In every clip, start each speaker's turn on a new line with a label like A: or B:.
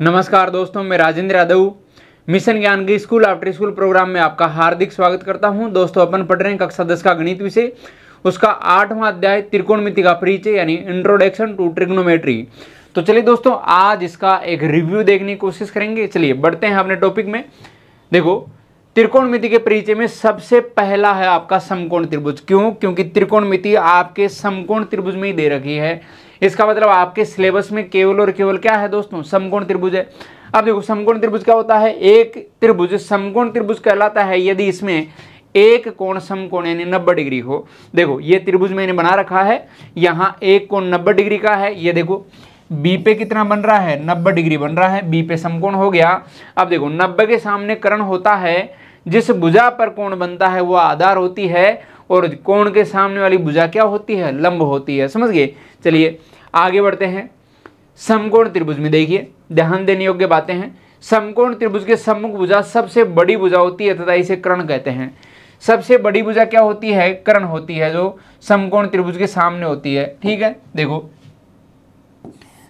A: नमस्कार दोस्तों, मैं राजेंद्र यादव मिशन ज्ञान के स्कूल आफ्टर स्कूल प्रोग्राम में आपका हार्दिक स्वागत करता हूं। दोस्तों, अपन पढ़ रहे हैं कक्षा 10 का गणित विषय, उसका 8वां अध्याय त्रिकोणमिति का परिचय यानी इंट्रोडक्शन टू ट्रिग्नोमेट्री। तो चलिए दोस्तों, आज इसका एक रिव्यू देखने की कोशिश करेंगे। चलिए बढ़ते हैं अपने टॉपिक में। देखो, त्रिकोणमिति के परिचय में सबसे पहला है आपका समकोण त्रिभुज। क्यों? क्योंकि त्रिकोणमिति आपके समकोण त्रिभुज में ही दे रखी है। इसका मतलब आपके सिलेबस में केवल और केवल क्या है दोस्तों? समकोण त्रिभुज है। अब देखो, समकोण त्रिभुज क्या होता है? एक त्रिभुज समकोण त्रिभुज कहलाता है यदि इसमें एक कोण समकोण यानी 90 डिग्री हो। देखो, ये त्रिभुज मैंने बना रखा है, यहाँ एक कोण 90 डिग्री का है। ये देखो, बी पे कितना बन रहा है? 90 डिग्री बन रहा है। बी पे समकोण हो गया। अब देखो, 90 के सामने कर्ण होता है। जिस भुजा पर कोण बनता है वो आधार होती है, और कोण के सामने वाली भुजा क्या होती है? लंब होती है। समझ गए? चलिए आगे बढ़ते हैं। समकोण त्रिभुज में देखिए, ध्यान देने योग्य बातें हैं। समकोण त्रिभुज के सम्मुख भुजा सबसे बड़ी भुजा होती है तथा इसे कर्ण कहते हैं। सबसे बड़ी भुजा क्या होती है? कर्ण होती है, जो समकोण त्रिभुज के सामने होती है। ठीक है, देखो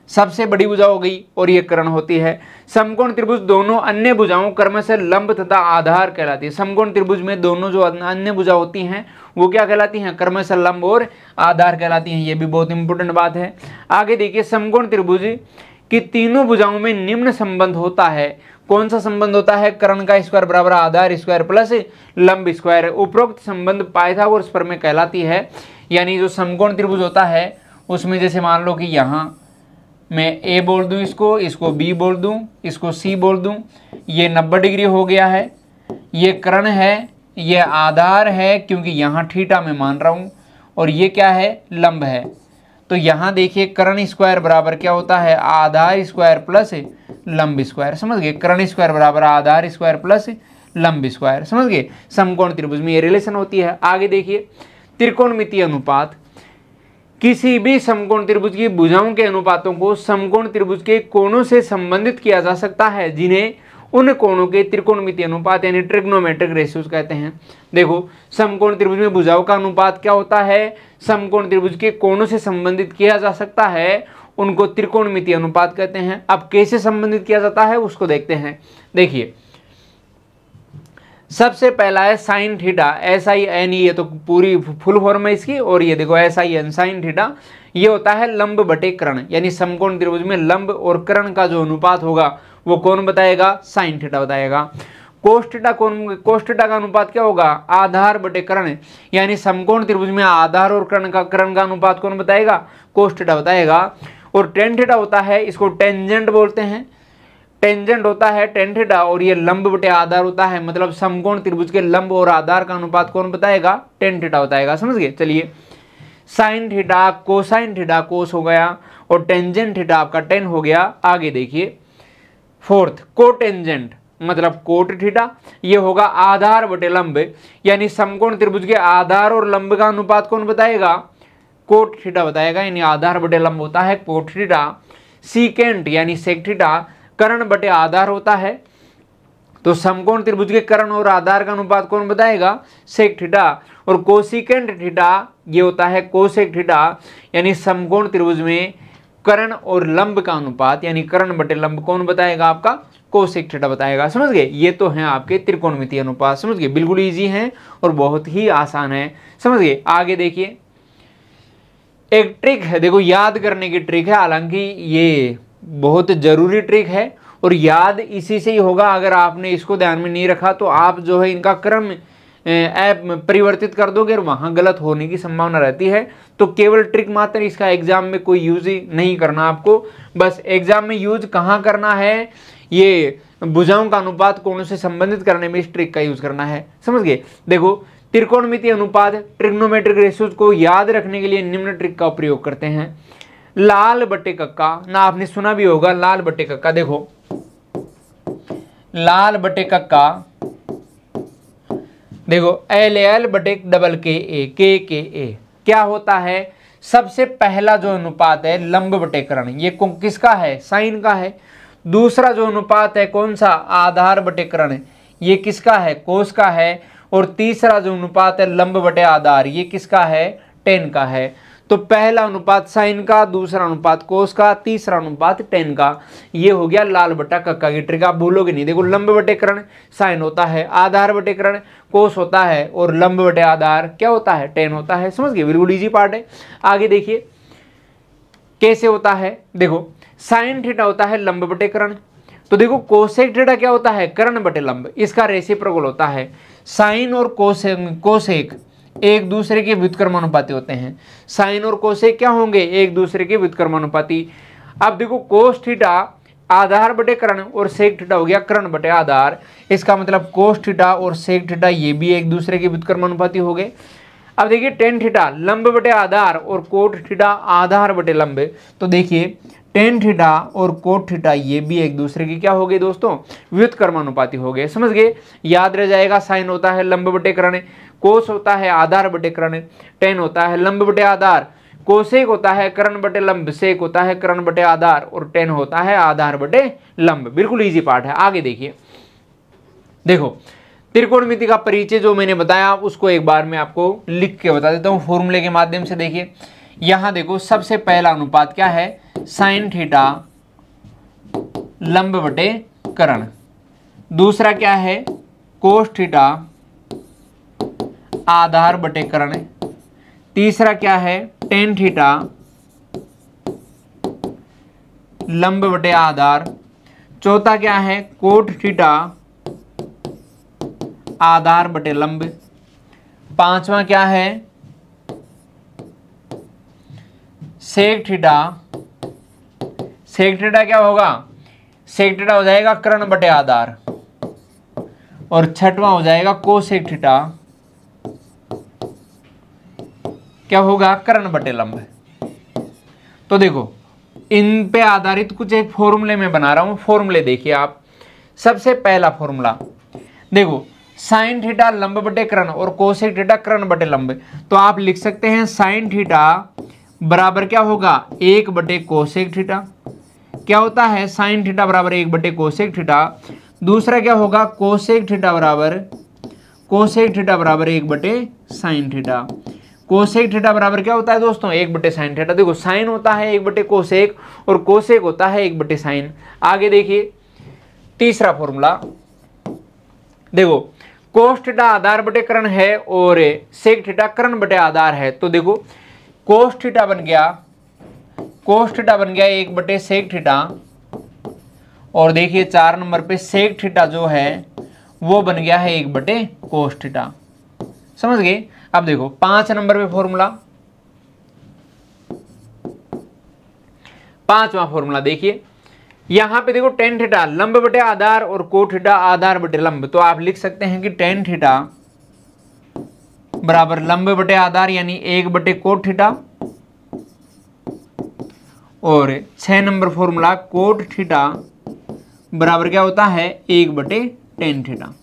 A: सबसे बड़ी भुजा हो गई और ये कर्ण होती है। समकोण त्रिभुज दोनों अन्य भुजाओं क्रमशः लंब तथा आधार कहलाती है। समकोण त्रिभुज में दोनों जो अन्य भुजा होती हैं वो क्या कहलाती हैं? क्रमशः लंब और आधार कहलाती हैं। ये भी बहुत इंपॉर्टेंट बात है। आगे देखिए, समकोण त्रिभुज की तीनों भुजाओं में निम्न संबंध होता है। कौन सा संबंध होता है? कर्ण का स्क्वायर बराबर आधार स्क्वायर प्लस लंब स्क्वायर। उपरोक्त संबंध पाइथागोरस प्रमेय कहलाती है। यानी जो समकोण त्रिभुज होता है उसमें जैसे मान लो कि यहाँ मैं ए बोल दूं, इसको बी बोल दूं, इसको सी बोल दूं, ये 90 डिग्री हो गया है। ये कर्ण है, ये आधार है क्योंकि यहाँ थीटा मैं मान रहा हूँ, और ये क्या है? लंब है। तो यहाँ देखिए, कर्ण स्क्वायर बराबर क्या होता है? आधार स्क्वायर प्लस लंब स्क्वायर। समझ गए? कर्ण स्क्वायर बराबर आधार स्क्वायर प्लस लंब स्क्वायर। समझ गए? समकोण त्रिभुज में ये रिलेशन होती है। आगे देखिए, त्रिकोणमितीय अनुपात। किसी भी समकोण त्रिभुज की भुजाओं के अनुपातों को समकोण त्रिभुज के कोणों से संबंधित किया जा सकता है, जिन्हें उन कोणों के त्रिकोणमितीय अनुपात यानी ट्रिग्नोमेट्रिक रेशियोज कहते हैं। देखो, समकोण त्रिभुज में भुजाओं का अनुपात क्या होता है? समकोण त्रिभुज के कोणों से संबंधित किया जा सकता है, उनको त्रिकोणमितीय अनुपात कहते हैं। अब कैसे संबंधित किया जाता है उसको देखते हैं। देखिए, सबसे पहला है साइन थीटा, SIN, ये तो पूरी फुल फॉर्म है इसकी, और ये देखो SIN साइन थीटा, ये होता है लंब बटे कर्ण। यानी समकोण त्रिभुज में लंब और कर्ण का जो अनुपात होगा वो कौन बताएगा? साइन थीटा बताएगा। कोस थीटा का अनुपात क्या होगा? आधार बटे कर्ण। यानी समकोण त्रिभुज में आधार और कर्ण का अनुपात कौन बताएगा? कोस थीटा बताएगा। और टेन थीटा होता है, इसको टेंजेंट बोलते हैं। टेंजेंट होता है टेन थीटा, और ये लंब बटे आधार होता है। मतलब समकोण त्रिभुज के लंब और आधार का अनुपात कौन बताएगा? टेन थीटा बताएगा। समझ गए? चलिए, sine theta cosine theta cos हो गया, और टेंजेंट थीटा आपका टेन हो गया। आगे देखिए, फोर्थ कोटेंजेंट मतलब कोट थीटा, ये होगा आधार बटे लंब। यानी समकोण त्रिभुज के आधार और लंब का अनुपात कौन बताएगा? कोट थीटा बताएगा। यानी आधार बटे लंब होता है कोट थीटा। सीकेंट यानी सेक थीटा कर्ण बटे आधार होता है। तो समकोण त्रिभुज के कर्ण और आधार का अनुपात कौन बताएगा? Sec theta. और कोसिकेंट थीटा ये होता है कोसेक थीटा। यानी समकोण त्रिभुज में कर्ण और लंब का अनुपात यानी कर्ण बटे लंब कौन बताएगा? आपका कोसेक थीटा बताएगा। समझ गए? ये तो हैं आपके त्रिकोणमितीय अनुपात। समझ गए? बिल्कुल इजी हैं और बहुत ही आसान है। समझ गए? आगे देखिए, एक ट्रिक है, देखो याद करने की ट्रिक है, हालांकि ये बहुत जरूरी ट्रिक है और याद इसी से ही होगा। अगर आपने इसको ध्यान में नहीं रखा तो आप जो है इनका क्रम परिवर्तित कर दोगे और वहाँ गलत होने की संभावना रहती है। तो केवल ट्रिक मात्र, इसका एग्जाम में कोई यूज ही नहीं करना आपको। बस एग्जाम में यूज कहाँ करना है? ये भुजाओं का अनुपात कोणों से संबंधित करने में इस ट्रिक का यूज करना है। समझ गए? देखो, त्रिकोणमितीय अनुपात ट्रिग्नोमेट्रिक रेशियोज को याद रखने के लिए निम्न ट्रिक का प्रयोग करते हैं। लाल बटे कक्का ना, आपने सुना भी होगा लाल बटे कक्का। देखो, लाल बटे कक्का, देखो LL बटे डबल KA क्या होता है? सबसे पहला जो अनुपात है लंब बटे कर्ण, ये किसका है? साइन का है। दूसरा जो अनुपात है कौन सा? आधार बटे कर्ण, ये किसका है? कोस का है। और तीसरा जो अनुपात है लंब बटे आधार, ये किसका है? टेन का है। तो पहला अनुपात साइन का, दूसरा अनुपात कोस का, तीसरा अनुपात टेन का। ये हो गया लाल बटा कक्का की ट्रिक, आप भूलोगे नहीं। देखो लंब बटे कर्ण साइन होता है, आधार बटे कर्ण कोस होता है, और लंब बटे आधार क्या होता है, टेन होता है। समझ गए, बिल्कुल इजी पार्ट है। आगे देखिए कैसे होता है। देखो साइन थीटा होता है लंब बटे कर्ण, तो देखो कोसेक थीटा क्या होता है, कर्ण बटे लंब, इसका रेसिप्रोकल होता है। साइन और कोसेक एक दूसरे के व्युत्क्रमानुपाती होते हैं। साइन और कोसेक क्या होंगे, एक दूसरे के व्युत्क्रमानुपाती। अब देखो कोस थीटा आधार बटे कर्ण और सेक थीटा हो गया कर्ण बटे आधार। इसका मतलब कोस थीटा और सेक थीटा ये भी एक दूसरे के व्युत्क्रमानुपाती हो गए। अब देखिए टेन थीटा लंब बटे आधार और कोट थीटा आधार बटे लंब। तो देखिए टेन थीटा और कोट थीटा ये भी एक दूसरे के क्या हो गए दोस्तों, व्युत्क्रमानुपाती हो गए। समझ गए, याद रह जाएगा। साइन होता है लंब बटे कर्ण, कोस होता है आधार बटे कर्ण, टेन होता है लंब बटे आधार, कोसेक होता है कर्ण बटे लंब, सेक होता है कर्ण बटे आधार, और टेन होता है आधार बटे लंब। बिल्कुल इजी पार्ट है। आगे देखिए, देखो त्रिकोणमिति का परिचय जो मैंने बताया उसको एक बार मैं आपको लिख के बता देता हूं फॉर्मूले के माध्यम से। देखिए यहां देखो सबसे पहला अनुपात क्या है, साइन थीटा लंब बटे कर्ण। दूसरा क्या है, कोस थीटा आधार बटे कर्ण। तीसरा क्या है, टेन थीटा लंब बटे आधार। चौथा क्या है, कोट थीटा आधार बटे लंब। पांचवा क्या है, सेक थीटा। सेक थीटा क्या होगा, सेक थीटा हो जाएगा कर्ण बटे आधार। और छठवां हो जाएगा कोसेक थीटा क्या होगा, कर्ण बटे लंब। तो देखो इन पे आधारित कुछ एक फॉर्मूले में बना रहा हूं। फॉर्मूले देखिए आप। सबसे पहला फॉर्मूला देखो, साइन थीटा लंब बटे कर्ण और कोसेक थीटा कर्ण बटे लंब। तो आप लिख सकते हैं साइन थीटा बराबर क्या होगा, एक बटे कोसेक थीटा। क्या होता है, साइन थीटा बराबर एक बटे कोसेक थीटा। दूसरा क्या होगा, कोसेक थीटा बराबर एक बटे साइन थीटा। कोसेक थीटा बराबर क्या होता है दोस्तों, एक बटे साइन थीटा। देखो साइन होता है एक बटे कोसेक और कोसेक होता है एक बटे साइन। आगे देखिए तीसरा फॉर्मूला, देखो कोस थीटा आधार बटे कर्ण है और सेक थीटा कर्ण बटे आधार है। तो देखो कोस थीटा बन गया एक बटे सेक थीटा, और देखिए 4 नंबर पे सेक थीटा जो है वो बन गया है एक बटे कोस थीटा। समझ गए। अब देखो 5 नंबर पे फॉर्मूला, पांचवा फॉर्मूला देखिए यहां पे देखो टेन थीटा लंब बटे आधार और कोट थीटा आधार बटे लंब। तो आप लिख सकते हैं कि टेन थीटा बराबर लंब बटे आधार यानी एक बटे कोट थीटा, और 6 नंबर फॉर्मूला कोट थीटा बराबर क्या होता है, एक बटे टेन थीटा।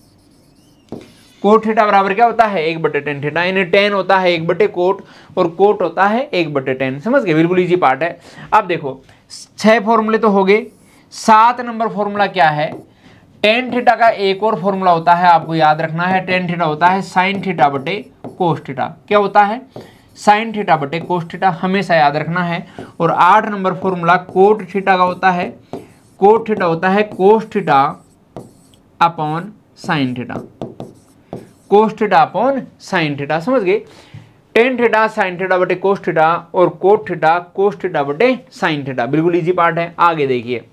A: कोट थीटा बराबर क्या होता है, एक बटे टेन थीटा, यानी टेन होता है एक बटे कोट और कोट होता है एक बटे टेन। समझ गए, बिल्कुल इजी पार्ट है। अब देखो 6 फॉर्मूले तो हो गए। 7 नंबर फॉर्मूला क्या है, टेन थीटा का एक और फॉर्मूला होता है, आपको याद रखना है। टेन थीटा होता है साइन थीटा बटे कोस थीटा। क्या होता है, साइन थीटा बटे कोस थीटा, हमेशा याद रखना है। और 8 नंबर फॉर्मूला कोट थीटा का होता है। कोट थीटा होता है cos theta upon sine theta, cos theta upon sine theta. समझ गए, टेन थीटा साइन थीटा बटे कोस थीटा और कोट थीटा कोस थीटा बटे साइन थीटा। बिल्कुल इजी पार्ट है। आगे देखिए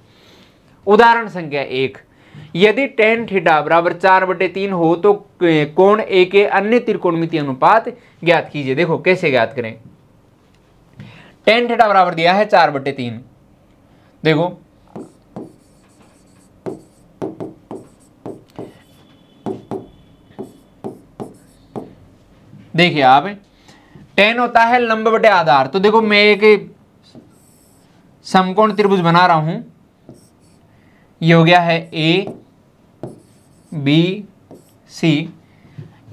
A: उदाहरण संख्या 1, यदि टेन थीटा बराबर 4/3 हो तो कोण ए के अन्य त्रिकोणमितीय अनुपात ज्ञात कीजिए। देखो कैसे ज्ञात करें। टेन थीटा बराबर दिया है 4/3। देखो देखिए आप, टेन होता है लंब बटे आधार। तो देखो मैं एक समकोण त्रिभुज बना रहा हूं, ये हो गया है ए बी सी,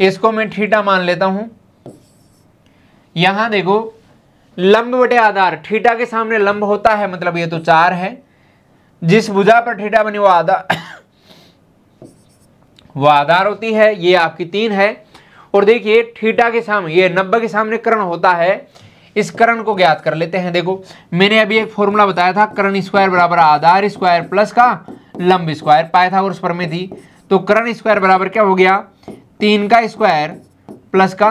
A: इसको मैं थीटा मान लेता हूं। यहां देखो लंब बटे आधार, थीटा के सामने लंब होता है, मतलब ये तो 4 है। जिस भुजा पर थीटा बनी वो आधार होती है, ये आपकी 3 है। और देखिए थीटा के सामने, ये 90 के सामने कर्ण होता है, इस कर्ण को ज्ञात कर लेते हैं। देखो मैंने अभी एक फॉर्मूला बताया था, कर्ण स्क्वायर बराबर आधार स्क्वायर प्लस का लंब स्क्वायर, पाइथागोरस प्रमेय थी। तो कर्ण स्क्वायर बराबर क्या हो गया, 3 का स्क्वायर प्लस का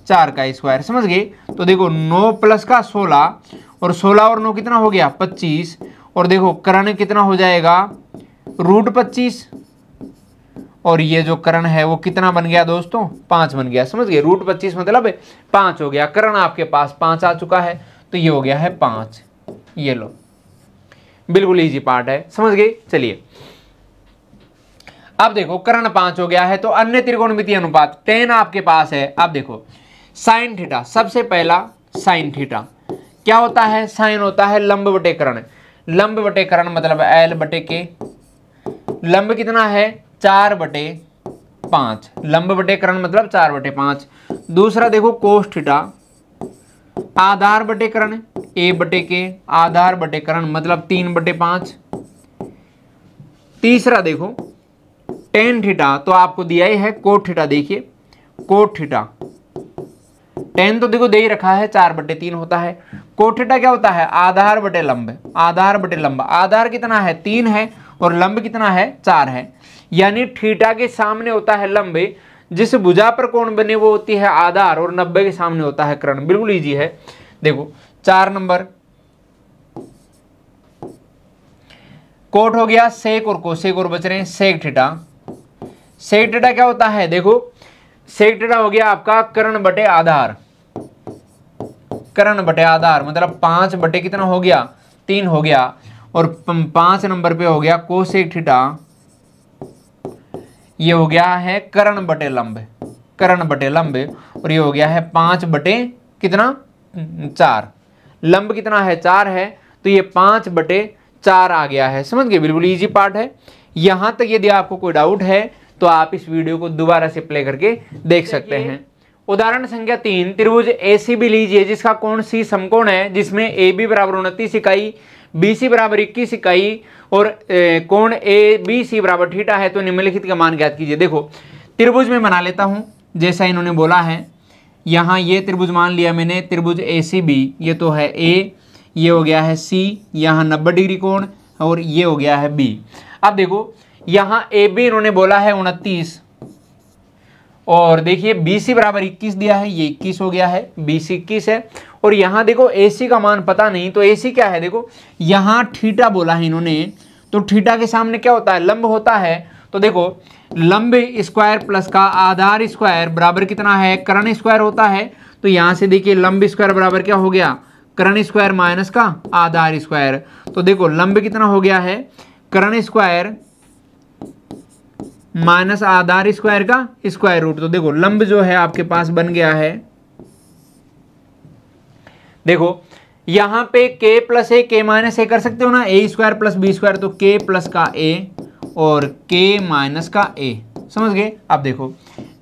A: 4 का स्क्वायर, समझ गए। तो देखो 9 प्लस का 16 और 16 और 9 कितना हो गया 25, और देखो कर्ण कितना हो जाएगा √25, और ये जो कर्ण है वो कितना बन गया दोस्तों 5 बन गया, समझ गए। √25 मतलब 5 हो गया, कर्ण आपके पास 5 आ चुका है, तो ये हो गया है 5। ये लो, बिल्कुल इजी पार्ट है, समझ गए। चलिए अब देखो कर्ण 5 हो गया है, तो अन्य त्रिकोणमितीय अनुपात tan आपके पास है। अब देखो साइन थीटा, सबसे पहला साइन थीटा क्या होता है, साइन होता है लंब बटे कर्ण, लंब बटे कर्ण मतलब L बटे के, लंब कितना है 4/5, लंब बटे कर्ण मतलब 4/5। दूसरा देखो कोस थीटा, आधार बटे कर्ण A बटे के, आधार बटे कर्ण मतलब 3/5। तीसरा देखो टेन थीटा, तो आपको दिया ही है कोट थीटा, देखिए कोट थीटा, टेन तो देखो दे ही रखा है 4/3 होता है। कोट थीटा क्या होता है, आधार बटे लंब, आधार बटे लंब, आधार कितना है 3 है और लंब कितना है 4 है, यानी थीटा के सामने होता है लंब, जिस भुजा पर कोण बने वो होती है आधार, और 90 के सामने होता है कर्ण। बिल्कुल इजी है। देखो 4 नंबर कोट हो गया सेक और कोसेक, और बच रहे हैं सेक थीटा। सेक थीटा क्या होता है, देखो सेक थीटा हो गया आपका कर्ण बटे आधार, कर्ण बटे आधार मतलब 5 बटे कितना हो गया 3 हो गया, और 5 नंबर पे हो गया कोसेक थीटा, ये हो गया है कर्ण बटे लंब, कर्ण बटे लंब, और ये हो गया है 5 बटे कितना 4, लंब कितना है 4 है, तो ये 5/4 आ गया है, समझ गए। बिल्कुल इजी पार्ट है। यहां तक यदि आपको कोई डाउट है तो आप इस वीडियो को दोबारा से प्ले करके देख सकते हैं। उदाहरण संख्या 3, त्रिभुज ACB लीजिए जिसका कोण C समकोण है, जिसमें AB बराबर 29 इकाई, BC बराबर 21 इकाई और कोण ABC बराबर थीटा है, तो निम्नलिखित का मान ज्ञात कीजिए। देखो त्रिभुज में बना लेता हूं जैसा इन्होंने बोला है। यहाँ ये त्रिभुज मान लिया मैंने, त्रिभुज ACB, ये तो है A, ये हो गया है C, यहाँ 90 डिग्री कोण, और ये हो गया है B। अब देखो यहाँ AB इन्होंने बोला है 29, और देखिए BC बराबर 21 दिया है, ये 21 हो गया है, BC 21 है, और यहाँ देखो AC का मान पता नहीं, तो AC क्या है, देखो यहाँ थीटा बोला है इन्होंने, तो थीटा के सामने क्या होता है लंब होता है, तो देखो लंब स्क्वायर प्लस का आधार स्क्वायर बराबर कितना है कर्ण स्क्वायर होता है, तो यहाँ से देखिए लंब स्क्वायर बराबर क्या हो गया कर्ण स्क्वायर माइनस का आधार स्क्वायर, तो देखो लंब कितना हो गया है कर्ण स्क्वायर माइनस आधार स्क्वायर का स्क्वायर रूट, तो देखो लंब जो है आपके पास बन गया है, देखो यहां पे k प्लस ए के माइनस ए कर सकते हो ना, A² प्लस B², तो k प्लस का a और k माइनस का a, समझ गए। अब देखो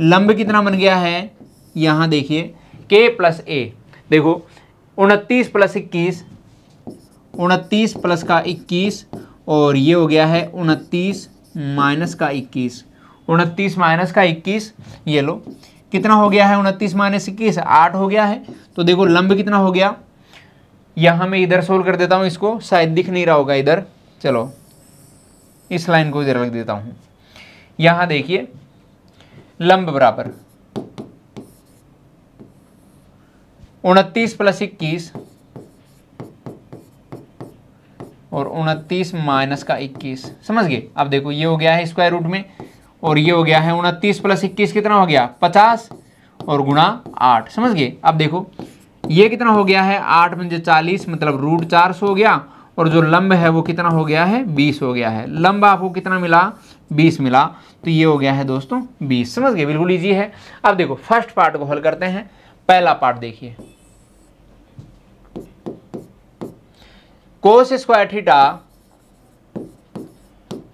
A: लंब कितना बन गया है, यहां देखिए k प्लस a, देखो 29 प्लस 21, 29 प्लस का 21, और ये हो गया है 29 माइनस का 21, 29 माइनस का 21, ये लो कितना हो गया है 29 माइनस 21 8 हो गया है, तो देखो लंब कितना हो गया, यहाँ मैं इधर सोल्व कर देता हूँ इसको, शायद दिख नहीं रहा होगा इधर, चलो इस लाइन को इधर रख देता हूँ। यहाँ देखिए लंब बराबर 29 प्लस 21 और 29 माइनस का 21, समझ गए। अब देखो ये हो गया है स्क्वायर रूट में, और ये हो गया है 29 प्लस 21 कितना हो गया 50 और गुणा 8, समझ गए। अब देखो ये कितना हो गया है 8 पंजे 40 मतलब √400 हो गया, और जो लंब है वो कितना हो गया है 20 हो गया है। लंब आपको कितना मिला 20 मिला, तो ये हो गया है दोस्तों 20, समझ गए। बिल्कुल ईजी है। अब देखो फर्स्ट पार्ट को हल करते हैं। पहला पार्ट देखिए, कोस स्क्वायर थीटा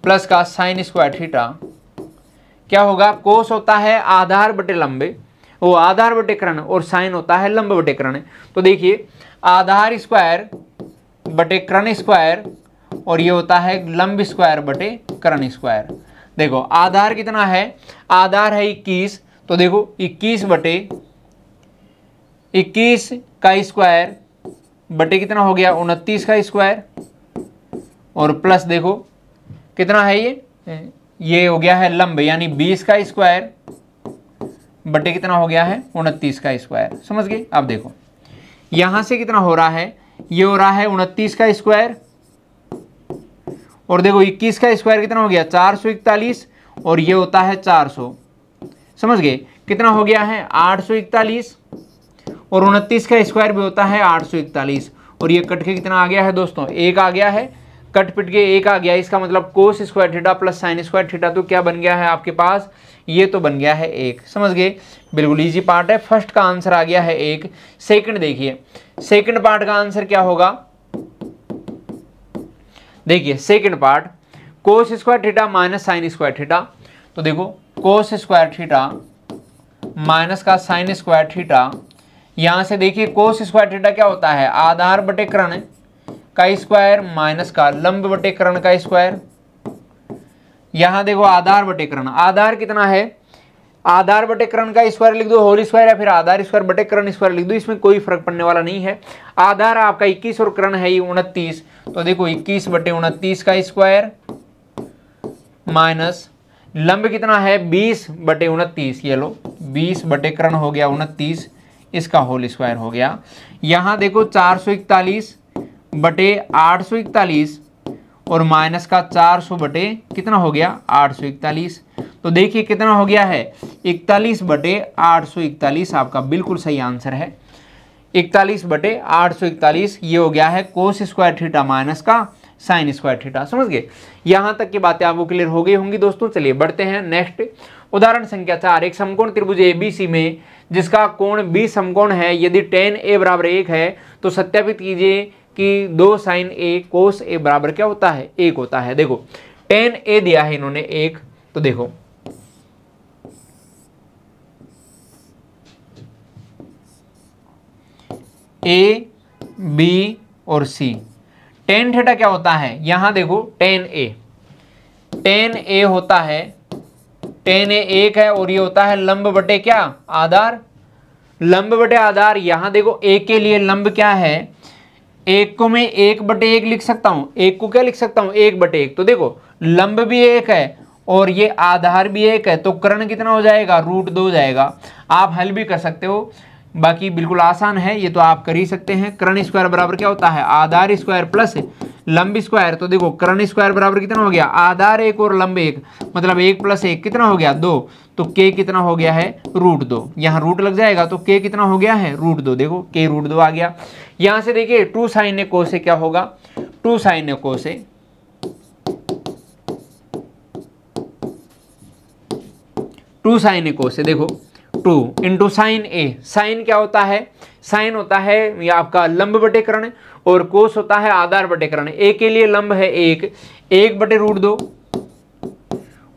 A: प्लस का साइन स्क्वायर थीटा क्या होगा, कोस होता है आधार बटे लंबे, वो आधार बटे कर्ण, और साइन होता है लंब बटे कर्ण। तो देखिए आधार स्क्वायर बटे कर्ण स्क्वायर, और ये होता है लंब स्क्वायर बटे कर्ण स्क्वायर। देखो आधार कितना है, आधार है 21, तो देखो 21 बटे 21 का स्क्वायर बटे कितना हो गया 29 का स्क्वायर, और प्लस देखो कितना है ये हो गया है लंब, यानी 20 का स्क्वायर बटे कितना हो गया है 29 का स्क्वायर। समझ गए। अब देखो यहां से कितना हो रहा है, ये हो रहा है 29 का स्क्वायर, और देखो 21 का स्क्वायर कितना हो गया 441, और ये होता है 400। समझ गए। कितना हो गया है 841, और 29 का स्क्वायर भी होता है 841, और ये कट के कितना आ गया है दोस्तों 1 आ गया है, कट पिट के 1 आ गया। इसका मतलब कोस square theta plus sign square theta तो क्या बन गया है आपके पास, ये तो बन गया है 1। समझ गए। बिल्कुल इजी पार्ट है। फर्स्ट का आंसर आ गया है 1। सेकंड देखिए, सेकंड पार्ट का आंसर क्या होगा, देखिए सेकंड पार्ट कोस square theta minus sine square theta. तो देखो कोस स्क्वायर थीटा माइनस का साइन स्क्वायर थीटा, यहां से देखिए कोस स्क्वायर थीटा क्या होता है आधार बटे कर्ण का स्क्वायर माइनस का लंब बटे कर्ण का स्क्वायर। यहां देखो आधार बटे कर्ण, आधार कितना है, आधार बटे कर्ण का स्क्वायर लिख दो होल स्क्वायर, या फिर आधार स्क्वायर बटे कर्ण स्क्वायर लिख दो, इसमें कोई फर्क पड़ने वाला नहीं है। आधार आपका 21 और कर्ण है ये 29, तो देखो 21 बटे 29 का स्क्वायर माइनस लंब कितना है 20 बटे 29, ये लो 20 बटे कर्ण हो गया 29, इसका होल स्क्वायर हो गया। यहां देखो 441 बटे 841, और माइनस का 400 बटे कितना हो गया 841, तो देखिए कितना हो गया है 41 बटे 841, आपका बिल्कुल सही आंसर है 41 बटे 841। ये हो गया है कोस स्क्वायर थीटा माइनस का साइन स्क्वायर थीटा। समझ गए। यहां तक की बातें आपको क्लियर हो गई होंगी दोस्तों। चलिए बढ़ते हैं नेक्स्ट उदाहरण संख्या 4। एक समकोण त्रिभुज ABC में जिसका कोण B समकोण है, यदि tan A बराबर 1 है तो सत्यापित कीजिए कि 2 sin A cos A बराबर क्या होता है 1 होता है। देखो tan A दिया है इन्होंने 1, तो देखो A B और C, tan थीटा क्या होता है, यहां देखो tan A होता है, tan A 1 है, और ये होता है लंब बटे क्या आधार, लंब बटे आधार। यहां देखो A के लिए लंब क्या है, 1 को मैं 1 बटे 1 लिख सकता हूं, 1 को क्या लिख सकता हूं 1 बटे 1, तो देखो लंब भी 1 है और ये आधार भी 1 है, तो कर्ण कितना हो जाएगा √2 हो जाएगा। आप हल भी कर सकते हो, बाकी बिल्कुल आसान है, ये तो आप कर ही सकते हैं। कर्ण स्क्वायर बराबर क्या होता है आधार स्क्वायर प्लस लंब स्क्वायर, तो देखो कर्ण स्क्वायर बराबर कितना हो गया आधार 1 और लंब 1, मतलब 1 + 1 कितना हो गया 2, तो k कितना हो गया है √2, यहाँ रूट लग जाएगा तो k कितना हो गया है √2, देखो k √2 आ गया। यहां से देखिए 2 sin A cos A क्या होगा, 2 sin A cos A, 2 sin A cos A, देखो 2 × sin A, साइन क्या होता है, साइन होता है ये आपका लंब बटे कर्ण, और कोस होता है आधार बटे कर्ण। A के लिए लंब है 1 बटे √2,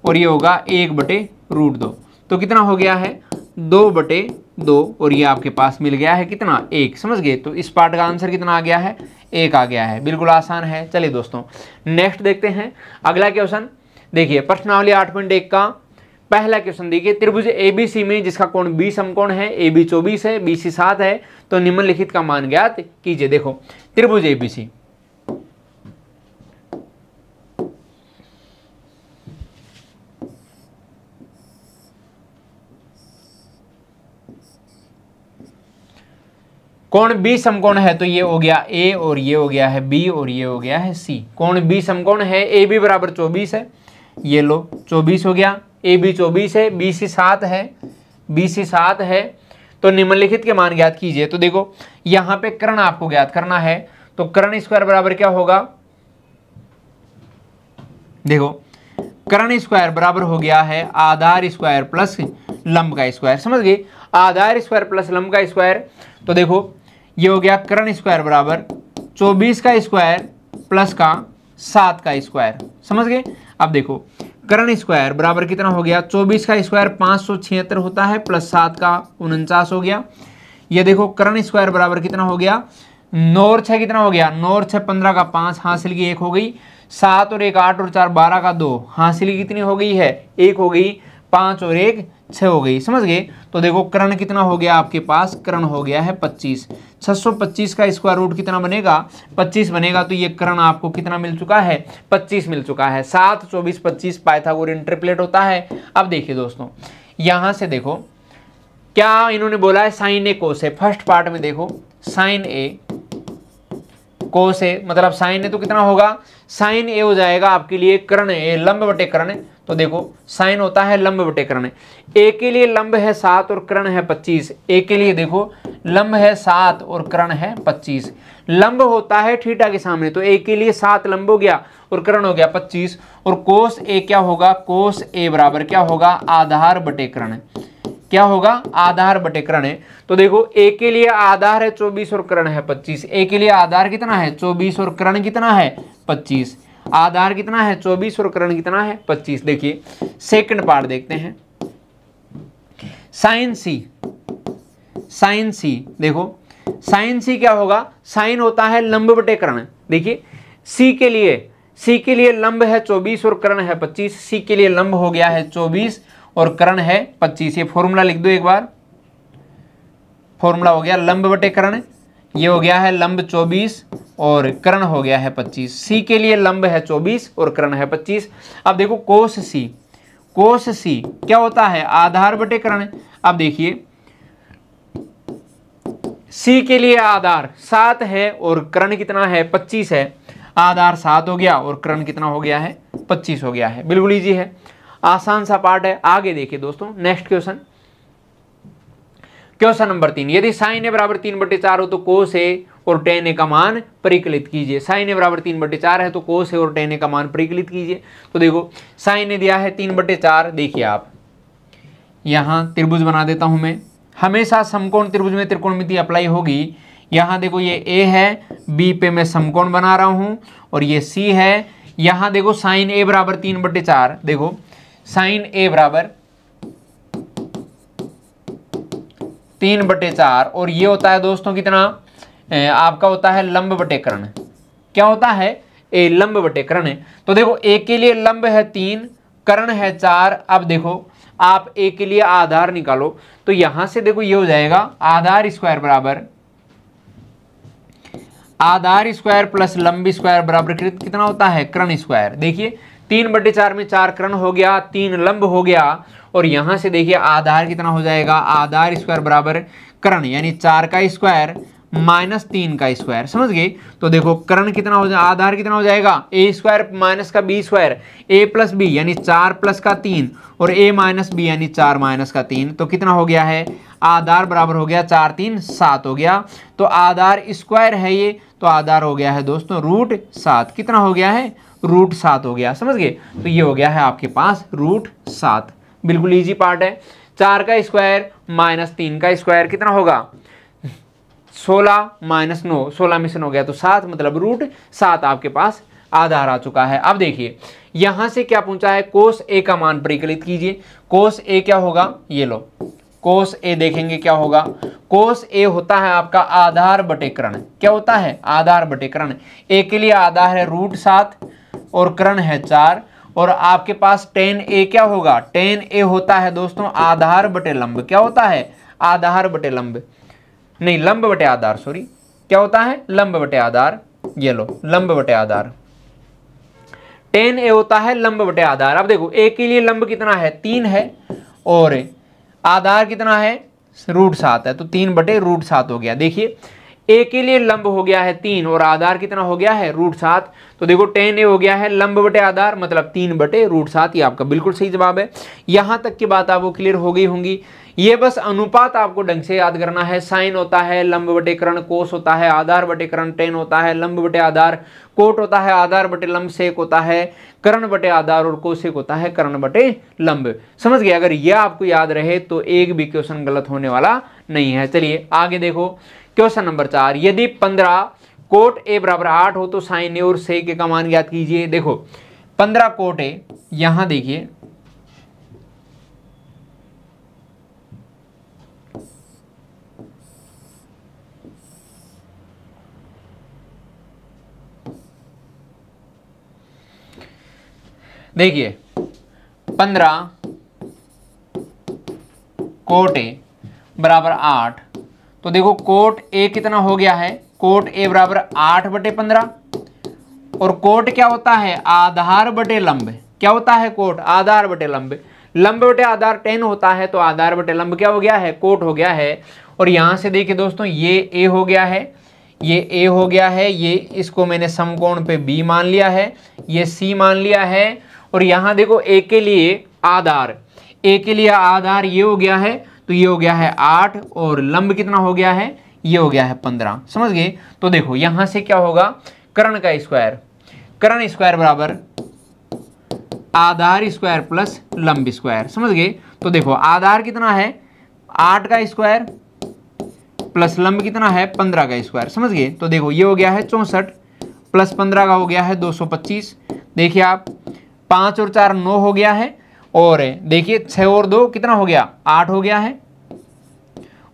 A: और ये होगा 1 बटे √2, तो कितना हो गया है 2 बटे 2, और ये आपके पास मिल गया है कितना 1। समझ गए। तो इस पार्ट का आंसर कितना आ गया है 1 आ गया है, बिल्कुल आसान है। चलिए दोस्तों नेक्स्ट देखते हैं अगला क्वेश्चन। देखिए प्रश्नावली 8.1 का पहला क्वेश्चन देखिए, त्रिभुज ABC में जिसका कोण B समकोण है, AB 24 है, BC 7 है, तो निम्नलिखित का मान ज्ञात कीजिए। देखो त्रिभुज ABC, कोण B समकोण है, तो ये हो गया A और ये हो गया है B और ये हो गया है C। कोण B समकोण है, AB बराबर 24 है, ये लो 24 हो गया, AB 24 है, BC 7 है, BC 7 है, तो निम्नलिखित के मान ज्ञात कीजिए। तो देखो यहां पे कर्ण आपको ज्ञात करना है, तो कर्ण स्क्वायर बराबर क्या होगा, देखो कर्ण स्क्वायर बराबर हो गया है आधार स्क्वायर प्लस लंब का स्क्वायर। समझ गए, आधार स्क्वायर प्लस लंब का स्क्वायर, तो देखो ये हो गया कर्ण स्क्वायर बराबर 24 का स्क्वायर प्लस का 7 का स्क्वायर। समझ गए। अब देखो कर्ण स्क्वायर बराबर कितना हो गया, 24 का स्क्वायर 576 होता है, प्लस 7 का 49 हो गया। ये देखो कर्ण स्क्वायर बराबर कितना हो गया, 9 और 6 कितना हो गया, 9 और 6 15 का 5, हासिल की 1 हो गई, 7 और 1 8 और 4 12 का 2, हासिल की कितनी हो गई है 1 हो गई, 5 और 1 6 हो गई, समझ गए। तो देखो कर्ण कितना हो गया आपके पास, कर्ण हो गया है 25। 625 का स्क्वायर रूट कितना बनेगा, 25 बनेगा। तो ये कर्ण आपको कितना मिल चुका है, 25 मिल चुका है। 7, 24, 25 पाइथागोरियन ट्रिपलेट होता है। अब देखिए दोस्तों, यहां से देखो क्या इन्होंने बोला है, साइन ए कोस ए। फर्स्ट पार्ट में देखो साइन ए कोस ए, मतलब साइन ए तो कितना होगा, साइन ए हो जाएगा आपके लिए कर्ण ए, लंब बटे कर्ण। तो देखो साइन होता है लंब बटे कर्ण। ए के लिए लंब है 7 और कर्ण है 25। ए के लिए देखो लंब है 7 और कर्ण है 25। लंब होता है थीटा के सामने, तो ए के लिए 7 लंब हो गया और कर्ण हो गया 25। और कोस ए क्या होगा, कोस ए बराबर क्या होगा, आधार बटे कर्ण। क्या होगा, आधार बटे कर्ण है। तो देखो ए के लिए आधार है 24 और कर्ण है 25। ए के लिए आधार कितना है 24 और कर्ण कितना है 25। आधार कितना है 24 और कर्ण कितना है 25। देखिए सेकंड पार्ट देखते हैं, साइन सी। साइन सी देखो, साइन सी क्या होगा, साइन होता है लंब बटे कर्ण। देखिए सी के लिए लंब है 24 और कर्ण है 25। सी के लिए लंब हो गया है 24 और कर्ण है 25। ये फॉर्मूला लिख दो एक बार। फॉर्मूला हो गया लंब बटे कर्ण, ये हो गया है लंब 24 और कर्ण हो गया है 25। सी के लिए लंब है 24 और कर्ण है 25। अब देखो कोस सी, कोस सी क्या होता है, आधार बटे कर्ण। अब देखिए सी के लिए आधार 7 है और कर्ण कितना है 25 है। आधार 7 हो गया और कर्ण कितना हो गया है 25 हो गया है। बिल्कुल इजी है, आसान सा पार्ट है। आगे देखिए दोस्तों नेक्स्ट क्वेश्चन, क्वेश्चन नंबर 3। यदि साइन ए बराबर 3/4 हो तो कोस ए और टेन ए का मान परिकलित कीजिए। साइन ए बराबर 3/4 है तो कोस ए और टेन ए का मान परिकलित कीजिए। तो देखो साइन ए दिया है 3/4। देखिए आप यहां त्रिभुज बना देता हूं मैं। हमेशा समकोण त्रिभुज में त्रिकोणमिति अप्लाई होगी। यहां देखो ये ए है, बी पे मैं समकोण बना रहा हूं और ये सी है। यहां देखो साइन ए बराबर 3/4। देखो साइन ए बराबर 3/4 और ये होता है दोस्तों कितना, आपका होता है लंब बटे कर्ण। क्या होता है, ए लंब बटे कर्ण। तो देखो ए के लिए लंब है 3, कर्ण है 4। अब देखो आप ए के लिए आधार निकालो, तो यहां से देखो ये हो जाएगा आधार स्क्वायर बराबर आधार स्क्वायर प्लस लंब स्क्वायर बराबर कितना होता है, कर्ण स्क्वायर। देखिए 3/4 में 4 कर्ण हो गया, 3 लंब हो गया और यहां से देखिए आधार कितना हो जाएगा, आधार स्क्वायर बराबर कर्ण, यानी 4 का स्क्वायर माइनस 3 का स्क्वायर। समझ गए। तो देखो कर्ण कितना हो जाएगा, आधार कितना हो जाएगा, ए स्क्वायर माइनस का बी स्क्वायर, ए प्लस बी यानी 4 प्लस का 3 और ए माइनस बी यानी 4 माइनस का 3। तो कितना हो गया है, आधार बराबर हो गया 4 3 7 हो गया। तो आधार स्क्वायर है ये, तो आधार हो गया है दोस्तों √7। कितना हो गया है, √7 हो गया। समझ गए। तो ये हो गया है आपके पास √7। बिल्कुल इजी पार्ट है। 4 का स्क्वायर माइनस 3 का स्क्वायर कितना होगा, 16 माइनस 9, 16 में से 9 गया तो 7, मतलब √7 आपके पास आधार आ चुका है। अब देखिए यहां से क्या पूछा है, कोस ए का मान परिकलित कीजिए। कोस ए क्या होगा, ये लो कोस ए देखेंगे क्या होगा। कोस ए होता है आपका आधार बटे कर्ण। क्या होता है, आधार बटे कर्ण। ए के लिए आधार है √7 और कर्ण है 4 और आपके पास टेन ए क्या होगा, टेन ए होता है दोस्तों आधार बटे लंब। क्या होता है, आधार बटे लंब, नहीं लंब बटे आधार, सॉरी क्या होता है, लंब बटे आधार। ये लो लंब बटे आधार, टेन ए होता है लंब बटे आधार। अब देखो ए के लिए लंब कितना है, 3 है और आधार कितना है, √7 है, तो 3/√7 हो गया। देखिए ए के लिए लंब हो गया है 3 और आधार कितना हो गया है, √7। तो देखो टेन ए हो गया है लंब बटे आधार, मतलब 3/√7। ये आपका बिल्कुल सही जवाब है। यहां तक की बात आपको क्लियर हो गई होंगी। ये बस अनुपात आपको ढंग से याद करना है। साइन होता है लंब बटे कर्ण, कोस होता है आधार बटे कर्ण, टेन होता है लंब बटे आधार, कोट होता है आधार बटे लंब, सेक होता है कर्ण बटे आधार और कोसेक होता है कर्ण बटे लंब। समझ गए। अगर यह आपको याद रहे तो एक भी क्वेश्चन गलत होने वाला नहीं है। चलिए आगे देखो क्वेश्चन नंबर 4। यदि 15 कोट ए बराबर 8 हो तो साइन ए और सेक ए का मान ज्ञात कीजिए। देखो 15 कोट ए, यहां देखिए देखिए 15 कोट ए बराबर 8। तो देखो कोट ए कितना हो गया है, कोट ए बराबर 8/15। और कोट क्या होता है, आधार बटे लंब। क्या होता है कोट, आधार बटे लंब। लंब बटे आधार 10 होता है, तो आधार बटे लंब क्या हो गया है, कोट हो गया है। और यहां से देखिए दोस्तों, ये ए हो गया है, ये ए हो गया है, ये इसको मैंने समकोण पे बी मान लिया है, ये सी मान लिया है। और यहां देखो ए के लिए आधार, ए के लिए आधार ये हो गया है, तो ये हो गया है 8 और लंब कितना हो गया है, ये हो गया है 15। समझ गए। तो देखो यहां से क्या होगा, कर्ण का स्क्वायर, कर्ण स्क्वायर बराबर आधार स्क्वायर प्लस लंब स्क्वायर। समझ गए। तो देखो आधार कितना है 8 का स्क्वायर प्लस लंब कितना है 15 का स्क्वायर। समझ गए। तो देखो ये हो गया है 64 प्लस 15 का हो गया है 225। देखिए आप 5 और 4 9 हो गया है, और देखिए 6 और 2 कितना हो गया 8 हो गया है,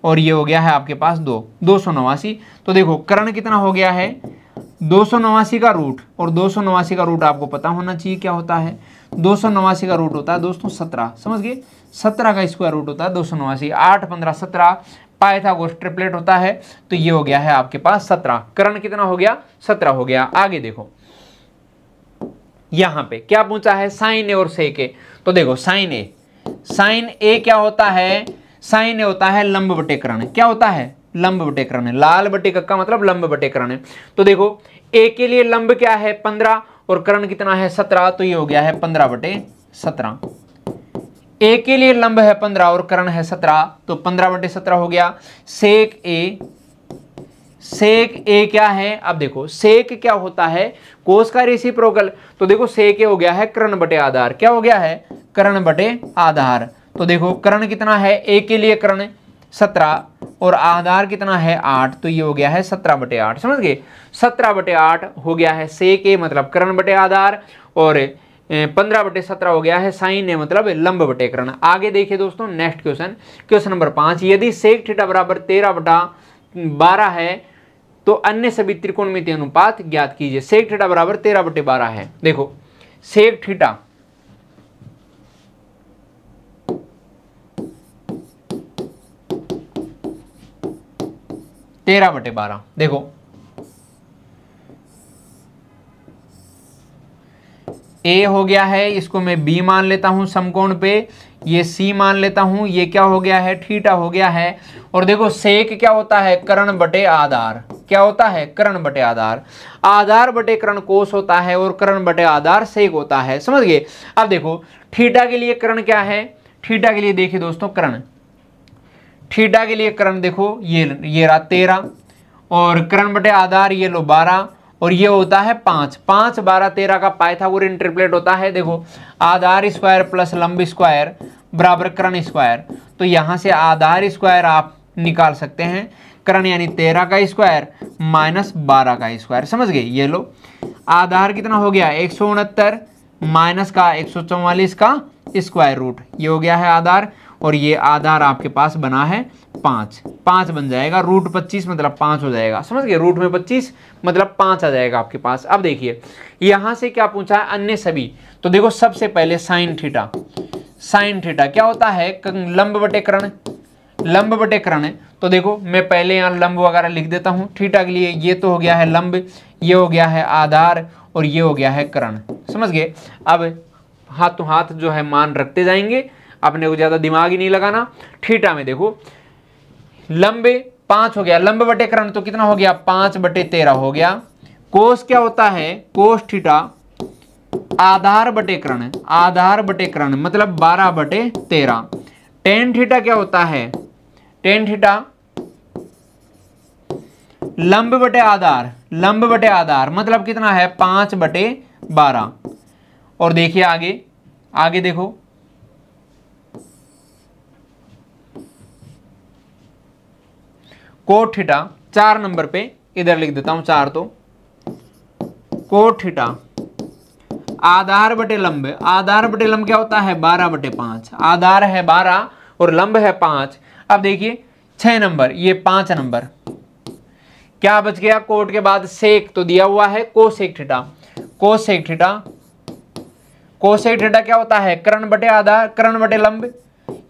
A: और ये हो गया है आपके पास 289। तो देखो कर्ण कितना हो गया है 289 का रूट, और 289 का रूट आपको पता होना चाहिए क्या होता है, 289 का रूट होता है दोस्तों 17। समझ गए। 17 का स्क्वायर रूट होता है 289, 8 15 17, पाइथागोरस ट्रिपलेट होता है। तो ये हो गया है आपके पास 17। कर्ण कितना हो गया 17 हो गया। आगे देखो यहां पे क्या पूछा है, साइन ए और सेक ए। तो देखो साइन ए, साइन ए क्या होता है, साइन ए होता है लंब बटे कर्ण। क्या होता है, लंब बटे कर्ण। लाल बटे कक्का मतलब लंब बटे कर्ण। तो देखो ए के लिए लंब क्या है 15 और कर्ण कितना है 17, तो ये हो गया है 15/17। ए के लिए लंब है 15 और कर्ण है 17, तो 15/17 हो गया। सेक ए, सेक ए क्या है, अब देखो सेक क्या होता है, कोस का रेसिप्रोकल। तो देखो सेक ए हो गया है कर्ण बटे आधार। क्या हो गया है, कर्ण बटे आधार। तो देखो कर्ण कितना है, ए के लिए कर्ण 17 और आधार कितना है 8, तो ये हो गया है 17/8। समझ गए। 17/8 हो गया है सेक ए मतलब कर्ण बटे आधार, और 15/17 हो गया है साइन ए मतलब लंब बटे कर्ण। आगे देखिए दोस्तों नेक्स्ट क्वेश्चन, क्वेश्चन नंबर 5। यदि सेक थीटा बराबर 13/12 है तो अन्य सभी त्रिकोणमितीय अनुपात ज्ञात कीजिए। सेक थीटा बराबर 13/12 है। देखो सेक थीटा 13/12, देखो ए हो गया है, इसको मैं बी मान लेता हूं समकोण पे, ये सी मान लेता हूं, ये क्या हो गया है थीटा हो गया है। और देखो सेक क्या होता है, कर्ण बटे आधार। क्या होता है, कर्ण बटे आधार। आधार बटे कर्ण कोस होता है और कर्ण बटे आधार सेक होता है। समझ गए। अब देखो थीटा के लिए कर्ण क्या है, थीटा के लिए देखिए दोस्तों कर्ण, थीटा के लिए कर्ण देखो ये रहा 13 और कर्ण बटे आधार ये लो 12 और ये होता है 5, 5 12 13 का पाइथागोरियन ट्रिपलेट होता है। देखो आधार स्क्वायर प्लस लंब स्क्वायर बराबर कर्ण स्क्वायर। तो यहां से आधार स्क्वायर आप निकाल सकते हैं, कर्ण यानी 13 का स्क्वायर माइनस 12 का स्क्वायर। समझ गए। ये लो आधार कितना हो गया 169 माइनस का 144 का स्क्वायर रूट, ये हो गया है आधार। और ये आधार आपके पास बना है 5, 5 बन जाएगा, रूट 25 मतलब 5 हो जाएगा। समझ गए। रूट में 25 मतलब 5 आ जाएगा आपके पास। अब देखिए यहां से क्या पूछा है, अन्य सभी। तो देखो सबसे पहले साइन थीटा, साइन थीटा क्या होता है, लंब बटे कर्ण, लंब बटे कर्ण। तो देखो मैं पहले यहाँ लंब वगैरह लिख देता हूँ। थीटा के लिए ये तो हो गया है लंब, ये हो गया है आधार और ये हो गया है कर्ण। समझ गए। अब हाथों हाथ जो है मान रखते जाएंगे, अपने को ज्यादा दिमाग ही नहीं लगाना। थीटा में देखो लंब 5 हो गया, लंब बटे कर्ण तो कितना हो गया 5/13 हो गया। कोस क्या होता है, कोस थीटा आधार बटे कर्ण, आधार बटे कर्ण मतलब 12/13। टेन थीटा क्या होता है, टेन थीटा लंब बटे आधार, लंब बटे आधार मतलब कितना है 5/12। और देखिए आगे, आगे देखो कोट थीटा 4 नंबर पे, इधर लिख देता हूं 4, तो कोट थीटा आधार बटे लंब, आधार बटे लंब क्या होता है 12/5। आधार है 12 और लंब है 5। अब देखिए 6 नंबर, ये 5 नंबर क्या बच गया, कोट के बाद सेक तो दिया हुआ है cosec theta, cosec theta, cosec theta क्या होता है कर्ण बटे आधार, कर्ण बटे लंब,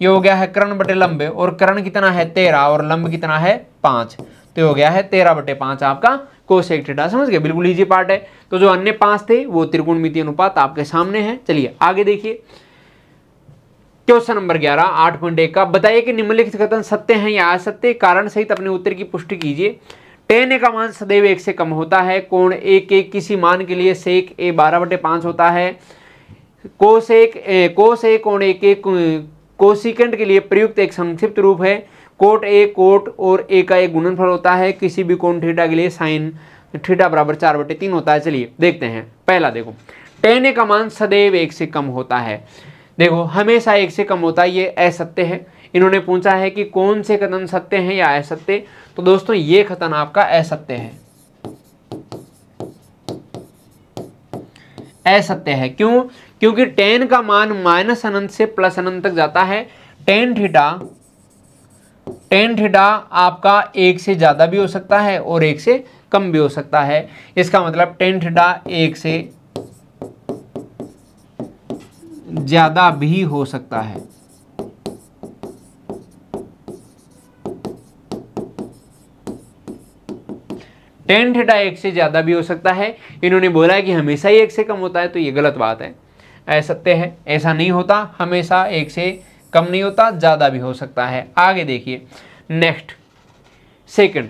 A: ये हो गया है कर्ण बटे लंब, और कर्ण कितना है 13 और लंब कितना है 5, तो हो गया है 13/5 आपका कोसेक थीटा। समझ गए, बिल्कुल इजी पार्ट है। तो जो अन्य 5 थे वो त्रिकोणमितीय अनुपात आपके सामने है। चलिए आगे देखिए क्वेश्चन नंबर 11 8.1 का, बताइए कि निम्नलिखित कथन सत्य हैं या असत्य, कारण सहित अपने उत्तर की पुष्टि कीजिए। tan a का मान सदैव 1 से कम होता है, कोण a के किसी मान के लिए sec a 12/5 होता है, cos a कोण a के कोसिकेंट के लिए प्रयुक्त एक संक्षिप्त रूप है, कोट a कोट और a का एक गुणनफल होता है, किसी भी कोण थीटा के लिए साइन थीटा बराबर 4/3 होता है। चलिए देखते हैं। पहला देखो, tan a का मान सदैव 1 से कम होता है, देखो हमेशा 1 से कम होता है, ये असत्य है। इन्होंने पूछा है कि कौन से कथन सत्य हैं या असत्य, तो दोस्तों ये कथन आपका असत्य है, असत्य है। क्यों? क्योंकि tan का मान -अनंत से +अनंत तक जाता है। tan थीटा आपका 1 से ज्यादा भी हो सकता है और 1 से कम भी हो सकता है। इसका मतलब tan थीटा 1 से ज्यादा भी हो सकता है। tan थीटा 1 से ज्यादा भी हो सकता है। इन्होंने बोला है कि हमेशा ही 1 से कम होता है, तो ये गलत बात है, असत्य है। ऐसा नहीं होता, हमेशा 1 से कम नहीं होता, ज्यादा भी हो सकता है। आगे देखिए नेक्स्ट सेकंड,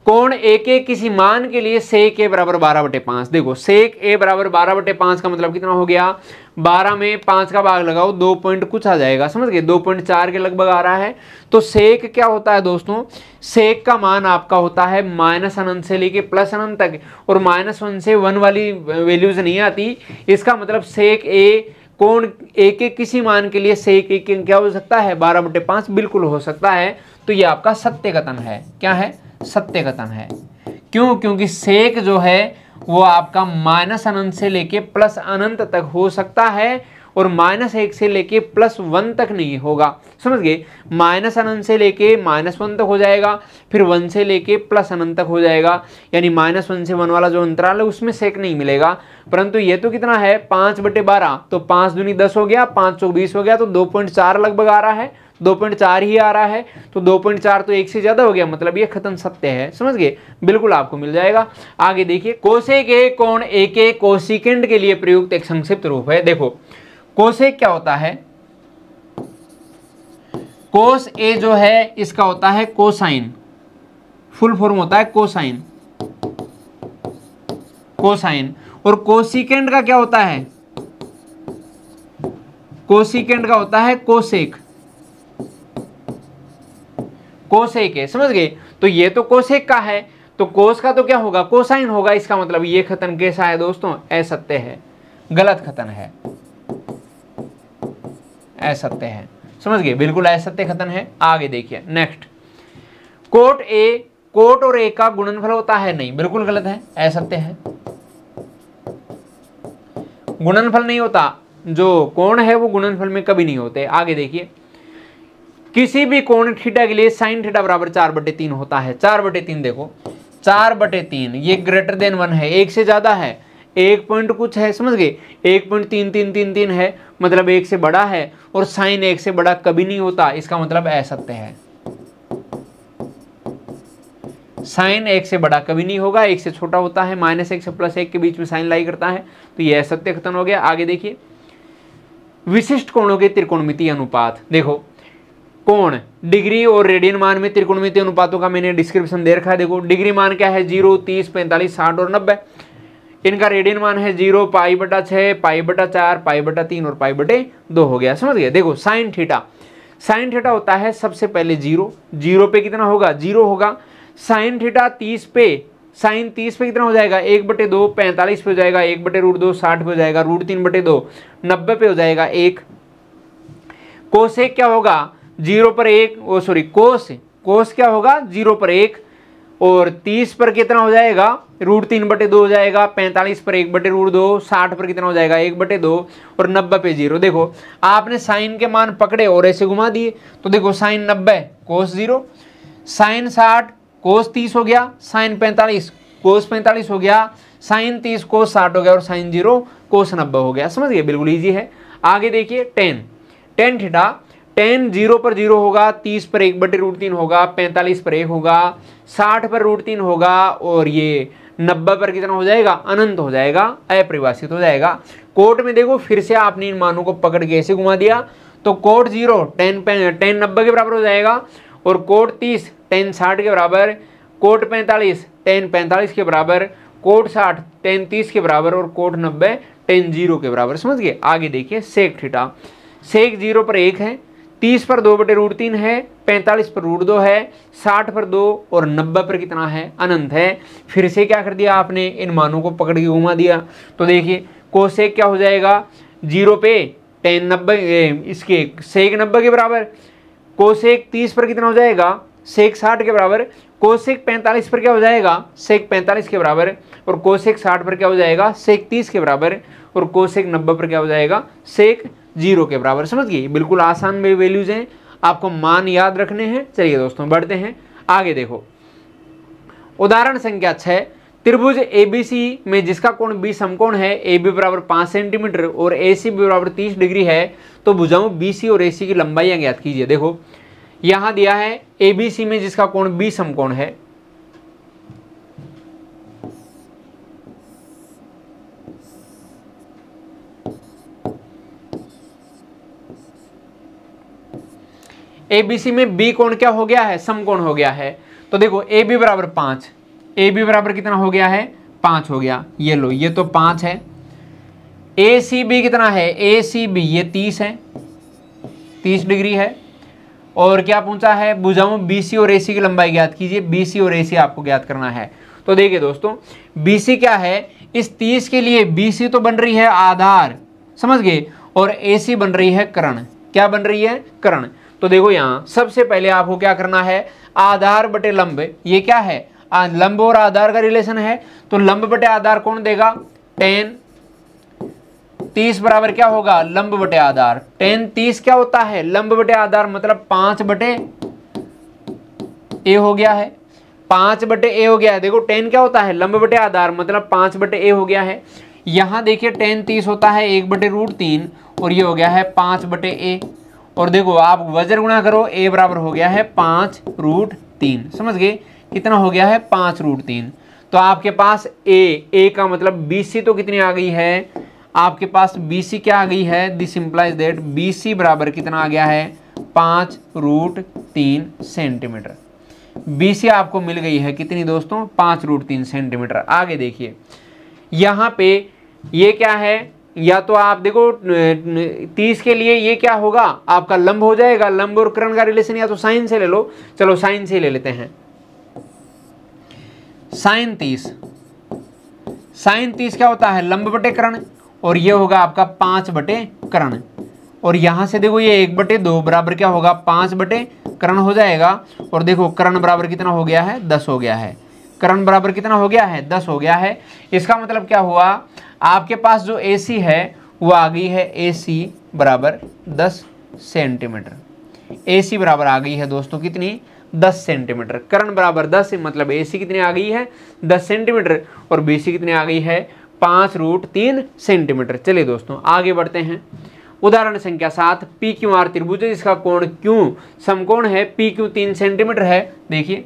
A: कोण a के किसी मान के लिए sec a बराबर 12/5। देखो sec a बराबर 12/5 का मतलब कितना हो गया, 12 में 5 का भाग लगाओ 2 पॉइंट कुछ आ जाएगा, समझ गए, 2.4 के लगभग आ रहा है। तो sec क्या होता है दोस्तों, sec का मान आपका होता है -अनंत से लेके +अनंत तक, और -1 से 1 वाली वैल्यूज नहीं आती। इसका मतलब sec a कोण a के किसी मान के लिए sec a क्या हो सकता है 12/5 बिल्कुल हो सकता है। तो ये आपका सत्य कथन है। क्या है? सत्य कथन है। क्यों? क्योंकि सेक जो है वो आपका -अनंत से लेके +अनंत तक हो सकता है, और -1 से लेके +1 तक नहीं होगा। समझ गए, -अनंत से लेके -1 तक हो जाएगा, फिर 1 से लेके +अनंत तक हो जाएगा, यानी -1 से 1 वाला जो अंतराल है उसमें सेक नहीं मिलेगा। परंतु ये तो कितना है 5/12, तो 5 दूनी 10 हो गया, 5 चौक 20 हो गया, तो 2.4 लगभग आ रहा है, 2.4 ही आ रहा है। तो 2.4 तो 1 से ज्यादा हो गया, मतलब ये कथन सत्य है। समझ गए, बिल्कुल आपको मिल जाएगा। आगे देखिए, कोसेक ए कोण a के कोसिकेंट के लिए प्रयुक्त एक संक्षिप्त रूप है। देखो कोसेक क्या होता है, कोस ए जो है इसका होता है कोसाइन, फुल फॉर्म होता है कोसाइन, कोसाइन। और कोसिकेंट का क्या होता है, कोसिकेंट का होता है कोसेक, कोसेक है। समझ गए, तो ये तो कोसेक का है, तो कोस का तो क्या होगा, कोसाइन होगा। इसका मतलब ये कथन कैसा है दोस्तों, असत्य है, गलत कथन है, असत्य है। समझ गए, बिल्कुल असत्य कथन है। आगे देखिए नेक्स्ट, कोट और a का गुणनफल होता है, नहीं, बिल्कुल गलत है, असत्य है, गुणनफल नहीं होता। जो कोण है वो गुणनफल में कभी नहीं होते। आगे देखिए, किसी भी कोण थीटा के लिए साइन थीटा बराबर 4/3 होता है। 4/3 देखो 4/3 ये ग्रेटर देन 1 है, 1 से ज्यादा है, 1 पॉइंट कुछ है, समझ गए, 1.3333 है, मतलब 1 से बड़ा है, और साइन 1 से बड़ा कभी नहीं होता। इसका मतलब असत्य है, साइन 1 से बड़ा कभी नहीं होगा, 1 से छोटा होता है, -1 से +1 के बीच में साइन लाई करता है, तो ये असत्य कथन हो गया। आगे देखिए, विशिष्ट कोणों के त्रिकोणमितीय अनुपात। देखो कोण डिग्री और रेडियन मान में त्रिकोणमितीय अनुपातों का मैंने डिस्क्रिप्शन दे रखा है। देखो डिग्री मान क्या है, 0, 30, 45, 60 और 90। इनका रेडियन मान है 0, π/6, π/4, π/3 और π/2 हो गया। समझ गए। देखो साइन थीटा होता है सबसे पहले 0 पे कितना होगा, 0 होगा। साइन थीटा 30 पे, साइन 30 पे कितना हो जाएगा, 1/2, 45 पे हो जाएगा, 1/√2, 60 पे हो जाएगा, √3/2, 90 पे हो जाएगा 1। कोसेक क्या होगा, 0 पर 1, कोस क्या होगा 0 पर 1, और 30 पर कितना हो जाएगा, √3/2 हो जाएगा, 45 पर 1/√2, 60 पर कितना हो जाएगा 1/2, और 90 पे 0। देखो आपने साइन के मान पकड़े और ऐसे घुमा दिए, तो देखो साइन 90 कोस 0, साइन 60 कोस 30 हो गया, साइन 45 कोस 45 हो गया, साइन 30 कोस 60 हो गया, और साइन 0 कोस 90 हो गया। समझ गए, बिल्कुल ईजी है। आगे देखिए टेन टेन 0 पर 0 होगा, 30 पर 1/√3 होगा, 45 पर 1 होगा, 60 पर √3 होगा और ये 90 पर कितना हो जाएगा, अनंत हो जाएगा, अपरिभाषित हो जाएगा। कोट में देखो फिर से आपने इन मानों को पकड़ के ऐसे घुमा दिया तो कोट 0 टेन 90 के बराबर हो जाएगा और कोट 30 टेन 60 के बराबर, कोट 45 टेन 45 के बराबर, कोट 60 टेन 30 के बराबर और कोट 90 टेन 0 के बराबर। समझ गए। आगे देखिए सेक थीटा, सेक 0 पर 1 है, 30 पर 2/√3 है, 45 पर √2 है, 60 पर 2 और 90 पर कितना है, अनंत है। फिर से क्या कर दिया आपने, इन मानों को पकड़ के घुमा दिया तो देखिए कोसेक क्या हो जाएगा, 0 पे टेन 90 इसके सेक 90 के बराबर, कोसेक 30 पर कितना हो जाएगा, सेक 60 के बराबर, कोसेक 45 पर क्या हो जाएगा, सेक 45 के बराबर और कोसेक 60 पर क्या हो जाएगा, सेक 30 के बराबर और कोसेक 90 पर क्या हो जाएगा, सेक 0 के बराबर। समझ गए। बिल्कुल आसान में वैल्यूज हैं, आपको मान याद रखने हैं। चलिए दोस्तों बढ़ते हैं आगे। देखो उदाहरण संख्या 6, त्रिभुज एबीसी में जिसका कोण बी समकोण है, AB बराबर 5 सेंटीमीटर और AC बराबर 30 डिग्री है, तो भुजाओं BC और AC की लंबाइयां ज्ञात कीजिए। देखो यहां दिया है ABC में जिसका कोण B समकोण है, ABC में B कोण क्या हो गया है, समकोण हो गया है। तो देखो AB बराबर 5, AB बराबर कितना हो गया है, 5 हो गया। ये लो ये तो 5 है। ACB कितना है, ACB ये 30 है, 30 डिग्री है। और क्या पूछा है, भुजाओं BC और AC की लंबाई ज्ञात कीजिए। BC और AC आपको ज्ञात करना है। तो देखिए दोस्तों BC क्या है, इस 30 के लिए BC तो बन रही है आधार, समझ गए, और AC बन रही है कर्ण। क्या बन रही है, कर्ण। तो देखो यहाँ सबसे पहले आपको क्या करना है, आधार बटे लंब, ये क्या है, लंब और आधार का रिलेशन है। तो लंब बटे आधार कौन देगा, टेन 30 बराबर क्या होगा, लंब बटे आधार। टेन 30 क्या होता है, लंब बटे आधार, मतलब 5 बटे ए हो गया है, 5 बटे ए हो गया है। देखो टेन क्या होता है, लंब बटे आधार, मतलब 5 बटे ए हो गया है। यहाँ देखिए टेन 30 होता है 1/√3 और ये हो गया है 5 बटे ए। और देखो आप वज्र गुणा करो, ए बराबर हो गया है 5√3। समझ गए, कितना हो गया है, 5√3। तो आपके पास ए का मतलब BC तो कितनी आ गई है, आपके पास BC क्या आ गई है, दिस इंप्लाइज दैट BC बराबर कितना आ गया है, 5√3 सेंटीमीटर। BC आपको मिल गई है कितनी दोस्तों, 5√3 सेंटीमीटर। आगे देखिए यहाँ पे ये क्या है, या तो आप देखो 30 के लिए ये क्या होगा, आपका लंब हो जाएगा। लंब और कर्ण का रिलेशन या तो साइन से ले लो, चलो साइन से ले लेते हैं। साइन 30 क्या होता है, लंब बटे कर्ण, और ये होगा आपका 5 बटे कर्ण। और यहां से देखो ये 1/2 बराबर क्या होगा, 5 बटे कर्ण हो जाएगा। और देखो कर्ण बराबर कितना हो गया है, 10 हो गया है। कर्ण बराबर कितना हो गया है, 10 हो गया है। इसका मतलब क्या हुआ, आपके पास जो AC है वो आ गई है AC बराबर 10 सेंटीमीटर। AC बराबर आ गई है दोस्तों कितनी, 10 सेंटीमीटर। कर्ण बराबर 10 मतलब AC कितनी आ गई है, 10 सेंटीमीटर, और BC कितनी आ गई है, 5√3 सेंटीमीटर। चलिए दोस्तों आगे बढ़ते हैं। उदाहरण संख्या 7, PQR त्रिभुज जिसका कोण Q समकोण है, PQ 3 सेंटीमीटर है। देखिए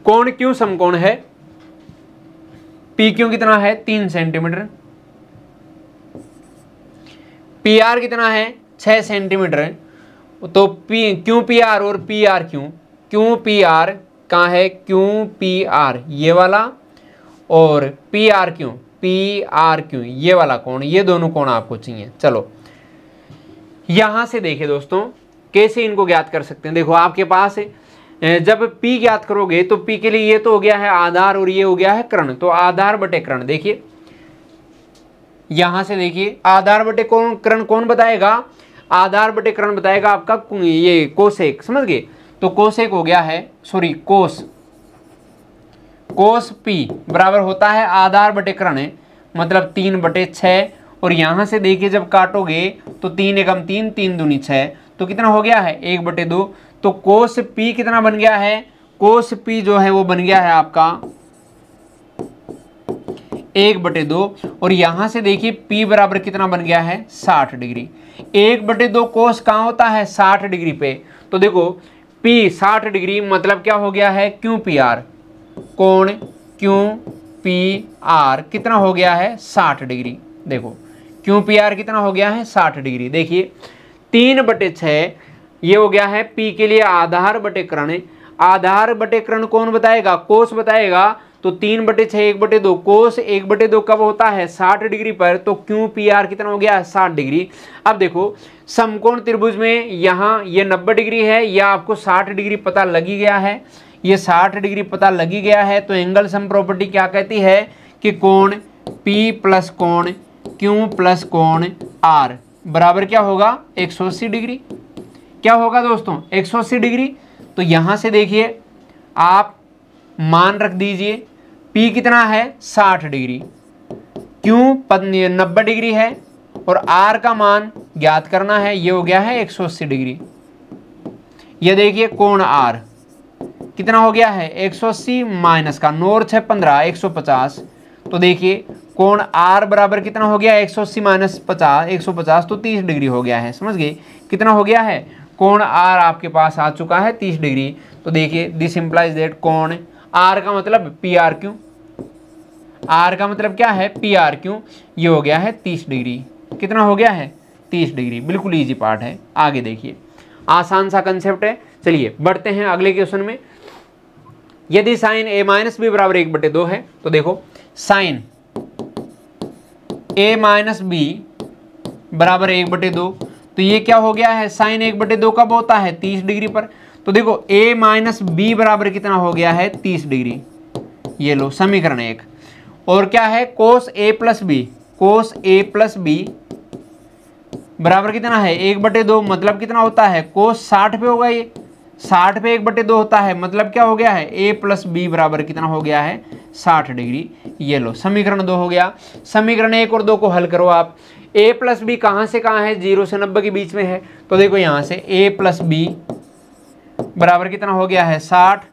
A: कोण Q समकोण है, PQ कितना है, 3 सेंटीमीटर, PR कितना है, 6 सेंटीमीटर। तो QPR और PRQ, QPR कहाँ है, QPR ये वाला, और PRQ ये वाला कोण, ये दोनों कोण आपको चाहिए। चलो यहां से देखिए दोस्तों कैसे इनको ज्ञात कर सकते हैं। देखो आपके पास जब P ज्ञात करोगे तो P के लिए ये तो हो गया है आधार और ये हो गया है कर्ण। तो आधार बटे कर्ण, देखिए यहां से देखिए आधार बटे कर्ण कौन बताएगा, आधार बटे कर्ण बताएगा आपका ये कोसेक। समझ गए। तो कोसेक हो गया है, सॉरी कोस P बराबर होता है आधार बटे कर्ण, मतलब 3/6। और यहां से देखिए जब काटोगे तो 3 एकम 3, 3 दूनी 6, तो कितना हो गया है, 1/2। तो कोस P कितना बन गया है, कोस पी जो है वो बन गया है आपका 1/2 और यहां से देखिए पी बराबर कितना बन गया है 60 डिग्री। 1/2 कोस कहाँ होता है 60 डिग्री पे, तो देखो पी 60 डिग्री मतलब क्या हो गया है क्यू पी आर, कोण क्यू पी आर कितना हो गया है 60 डिग्री। देखो क्यू पी आर कितना हो गया है 60 डिग्री। देखिए 3/6 ये हो गया है पी के लिए आधार बटे कर्ण। आधार बटे कर्ण कौन बताएगा, कोस बताएगा। तो 3/6 1/2 कोस 1/2 कब होता है 60 डिग्री पर, तो क्यू पी आर कितना हो गया 60 डिग्री। अब देखो समकोण त्रिभुज में यहाँ ये 90 डिग्री है, या आपको 60 डिग्री पता लगी गया है, ये 60 डिग्री पता लगी गया है। तो एंगल सम प्रॉपर्टी क्या कहती है कि कोण P प्लस कोण Q प्लस कोण R बराबर क्या होगा 180 डिग्री। क्या होगा दोस्तों 180 डिग्री। तो यहां से देखिए आप मान रख दीजिए, P कितना है 60 डिग्री, Q 90 डिग्री है और R का मान ज्ञात करना है, ये हो गया है 180 डिग्री। ये देखिए कोण R कितना हो गया है 180 माइनस का 9 और 6 15 150। तो देखिए कोण R बराबर कितना हो गया 180 माइनस 50 150 तो 30 डिग्री हो गया है। समझ गए कितना हो गया है कोण R आपके पास आ चुका है 30 डिग्री। तो देखिए दिस इंप्लाइज दैट कोण R का मतलब पी आर क्यू, R का मतलब क्या है पी आर क्यू, ये हो गया है 30 डिग्री। कितना हो गया है 30 डिग्री। बिल्कुल इजी पार्ट है। आगे देखिए आसान सा कंसेप्ट है। चलिए बढ़ते हैं अगले क्वेश्चन में। यदि साइन a माइनस बी बराबर 1/2 है, तो देखो साइन a माइनस बी बराबर 1/2, तो ये क्या हो गया है साइन 1/2 कब होता है 30 डिग्री पर। तो देखो a माइनस बी बराबर कितना हो गया है 30 डिग्री। ये लो समीकरण 1। और क्या है cos a plus B, cos a plus B बराबर कितना है 1/2, मतलब कितना होता है कोस 60 पे होगा, ये 60 पे 1/2 होता है, मतलब क्या हो गया है a प्लस बी बराबर कितना हो गया है 60 डिग्री। ये लो समीकरण 2 हो गया। समीकरण 1 और 2 को हल करो आप। a प्लस बी कहाँ से कहाँ है 0 से 90 के बीच में है, तो देखो यहाँ से a प्लस बी बराबर कितना हो गया है 60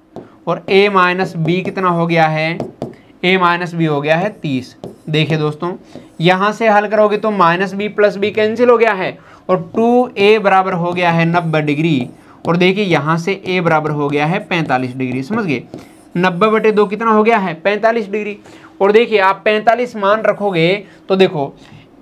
A: और a माइनस बी कितना हो गया है a माइनस बी हो गया है 30। देखिए दोस्तों यहाँ से हल करोगे तो minus B plus B cancel हो गया है और 2a बराबर हो गया है 90 डिग्री। और देखिए यहाँ से a बराबर हो गया है 45 डिग्री। समझ गए 90/2 कितना हो गया है 45 डिग्री। और देखिए आप 45 मान रखोगे तो देखो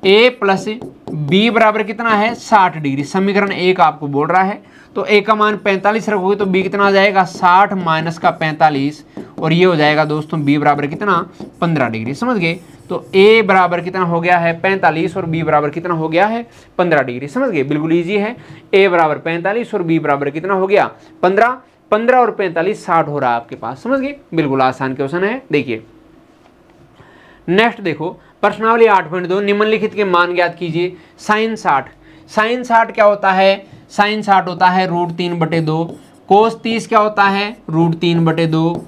A: a प्लस बी बराबर कितना है 60 डिग्री। समीकरण 1 आपको बोल रहा है, तो a का मान 45 रखोगे तो b कितना आ जाएगा 60 माइनस का 45 और ये हो जाएगा दोस्तों b बराबर कितना 15 डिग्री। समझ गए। तो a बराबर कितना हो गया है 45 और b बराबर कितना हो गया है 15 डिग्री। समझ गए बिल्कुल इजी है। a बराबर 45 और b बराबर कितना हो गया 15, 15 और 45 60 हो रहा है आपके पास। समझ गए बिल्कुल आसान क्वेश्चन है। देखिए नेक्स्ट देखो प्रश्नावली 8.2 निम्नलिखित के मान ज्ञात कीजिए। साइन 60, साइन 60 क्या होता है साइन 60 होता है √3/2। कोस 30 क्या होता है √3/2।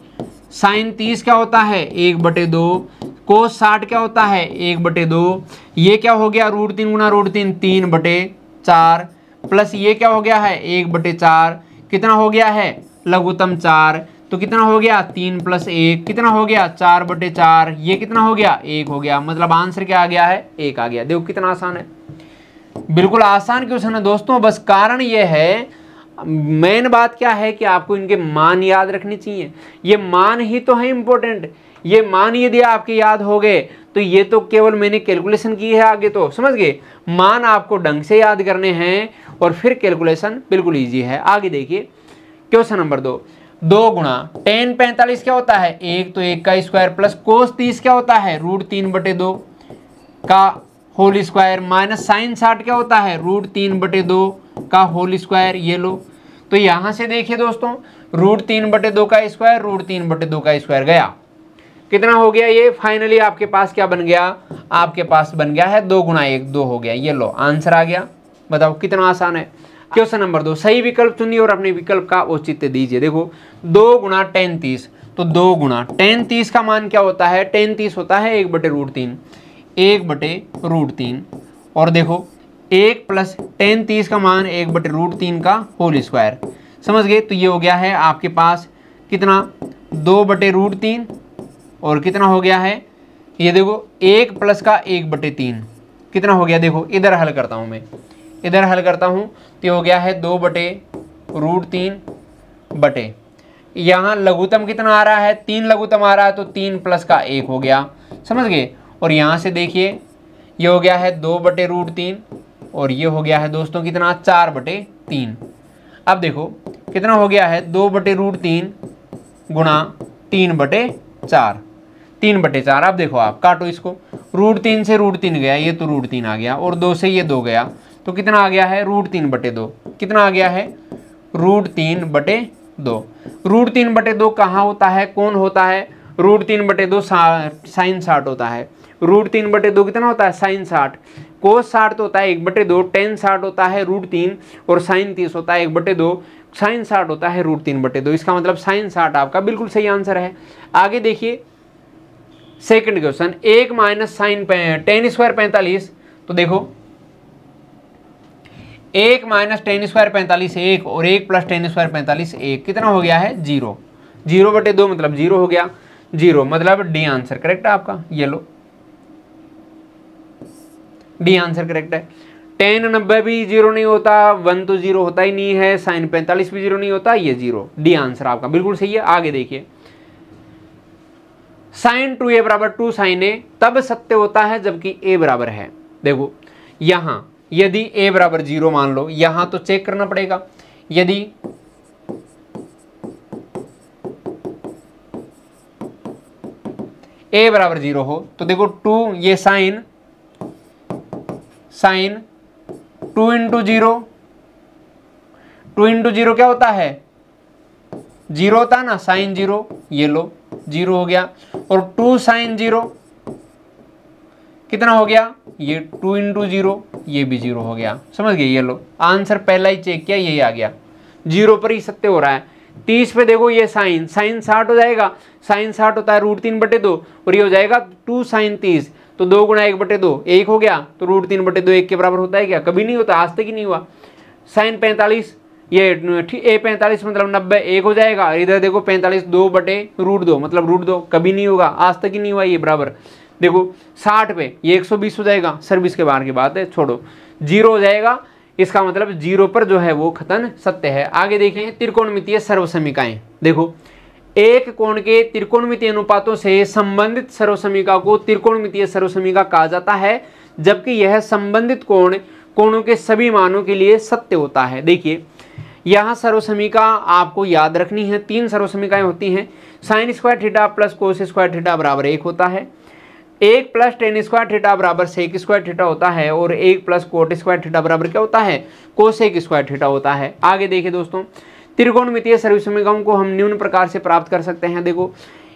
A: साइन 30 क्या होता है 1/2। कोस 60 क्या होता है 1/2। ये क्या हो गया √3 गुना √3 3/4 प्लस ये क्या हो गया है 1/4 कितना हो गया है लघुत्तम 4, तो कितना हो गया 3 + 1 कितना हो गया 4/4। ये कितना हो गया 1 हो गया, मतलब आंसर क्या आ गया है 1 आ गया। देखो कितना आसान है, बिल्कुल आसान क्वेश्चन है दोस्तों। बस कारण ये है, मेन बात क्या है कि आपको इनके मान याद रखनी चाहिए। ये मान ही तो है इंपॉर्टेंट। ये मान यदि आपके याद हो गए तो ये तो केवल मैंने कैलकुलेशन की है, आगे तो समझ गए। मान आपको ढंग से याद करने हैं और फिर कैलकुलेशन बिल्कुल ईजी है। आगे देखिए क्वेश्चन नंबर 2। 2 गुणा tan 45 क्या होता है 1, तो 1 का स्क्वायर प्लस कोस 30 क्या होता है √3/2 का होल स्क्वायर माइनस साइन 60 क्या होता है √3/2 का होल स्क्वायर। ये लो तो यहाँ से देखिए दोस्तों √3/2 का स्क्वायर √3/2 का स्क्वायर गया, कितना हो गया ये फाइनली आपके पास क्या बन गया, आपके पास बन गया है 2 गुणा 1 2 हो गया। ये लो आंसर आ गया। बताओ कितना आसान है। क्वेश्चन नंबर 2 सही विकल्प चुनिए और अपने विकल्प का औचित्य दीजिए। देखो 2 गुणा tan 30, तो 2 गुणा tan 30 का मान क्या होता है tan 30 होता है 1/√3 1/√3 और देखो 1 प्लस tan 30 का मान 1/√3 का होल स्क्वायर। समझ गए। तो ये हो गया है आपके पास कितना 2/√3 और कितना हो गया है ये देखो 1 प्लस का 1/3 कितना हो गया। देखो इधर हल करता हूँ मैं, इधर हल करता हूँ तो ये हो गया है 2/√3 बटे, यहाँ लघुत्तम कितना आ रहा है 3 लघुत्तम आ रहा है तो 3 प्लस का 1 हो गया, समझ गए। और यहाँ से देखिए ये हो गया है 2/√3 और ये हो गया है दोस्तों कितना 4/3। अब देखो कितना हो गया है 2/√3 गुणा 3/4, 3/4। अब देखो आप काटो इसको, √3 से √3 गया, ये तो √3 आ गया और 2 से ये 2 गया तो कितना आ गया है √3/2। कितना आ गया है √3/2। √3/2 कहाँ होता है, कौन होता है, √3/2 साइन 60 होता है। √3/2 कितना होता है साइन 60, कोस 60 तो होता है 1/2, टेन 60 होता है √3 और साइन 30 होता है 1/2, साइन 60 होता है √3/2। इसका मतलब साइन 60 आपका बिल्कुल सही आंसर है। आगे देखिए second question, 1 minus sine ten square 45। तो देखो 1 माइनस टेन स्क्वायर 45 1 और 1 प्लस टेन स्क्वायर 45 1, कितना हो गया है 0, 0/2 मतलब 0 हो गया, 0 मतलब डी आंसर करेक्ट है आपका। ये लो डी आंसर करेक्ट है। टेन 90 भी 0 नहीं होता, 1 तो 0 होता ही नहीं है, साइन 45 भी 0 नहीं होता, ये 0, डी आंसर आपका बिल्कुल सही है। आगे देखिए साइन 2a बराबर 2 साइन a तब सत्य होता है जबकि a बराबर है। देखो यहां यदि a बराबर 0 मान लो, यहां तो चेक करना पड़ेगा, यदि a बराबर 0 हो तो देखो 2 ये साइन 2 इंटू 0, 2 इंटू 0 क्या होता है 0 होता है ना, साइन 0, ये लो 0 हो गया, और 2 साइन 0 कितना हो गया, ये 2 इंटू 0, ये भी 0 हो गया, समझ गए। ये लो आंसर पहला ही चेक किया, यही आ गया, 0 पर ही सत्य हो रहा है। 30 पे देखो ये साइन 60 हो जाएगा, साइन 60 होता है √3/2 और ये हो जाएगा 2 साइन 30, तो 2 गुणा 1/2 1 हो गया, तो √3/2 1 के बराबर होता है क्या, कभी नहीं होता, आज तक ही नहीं हुआ। साइन 45 ये A45 मतलब 90 1 हो जाएगा, इधर देखो 45 2/√2 मतलब √2, कभी नहीं होगा, आज तक ही नहीं हुआ ये बराबर। देखो 60 पे ये 120 हो जाएगा, सर्विस के बाहर की बात है, छोड़ो 0 हो जाएगा, इसका मतलब 0 पर जो है वो कथन सत्य है। आगे देखें त्रिकोणमितीय सर्वसमीकाएं। देखो एक कोण के त्रिकोणमितीय अनुपातों से संबंधित सर्वसमीका को त्रिकोणमितीय सर्वसमीका कहा जाता है, जबकि यह संबंधित कोणों के सभी मानों के लिए सत्य होता है। देखिए यहाँ सर्वसमीका आपको याद रखनी है, 3 सर्वसमीकाएं होती हैं, sign square theta plus cos square theta बराबर 1 होता है, 1 प्लस टेन स्क्वायर थीटा बराबर सेक स्क्वायर थीटा होता है, और 1 प्लस कोट स्क्वायर थीटा बराबर क्या होता है कोसेक स्क्वायर थीटा होता है। आगे देखिए दोस्तों त्रिकोणमितीय सर्वसमीकाओं को हम निम्न प्रकार से प्राप्त कर सकते हैं। देखो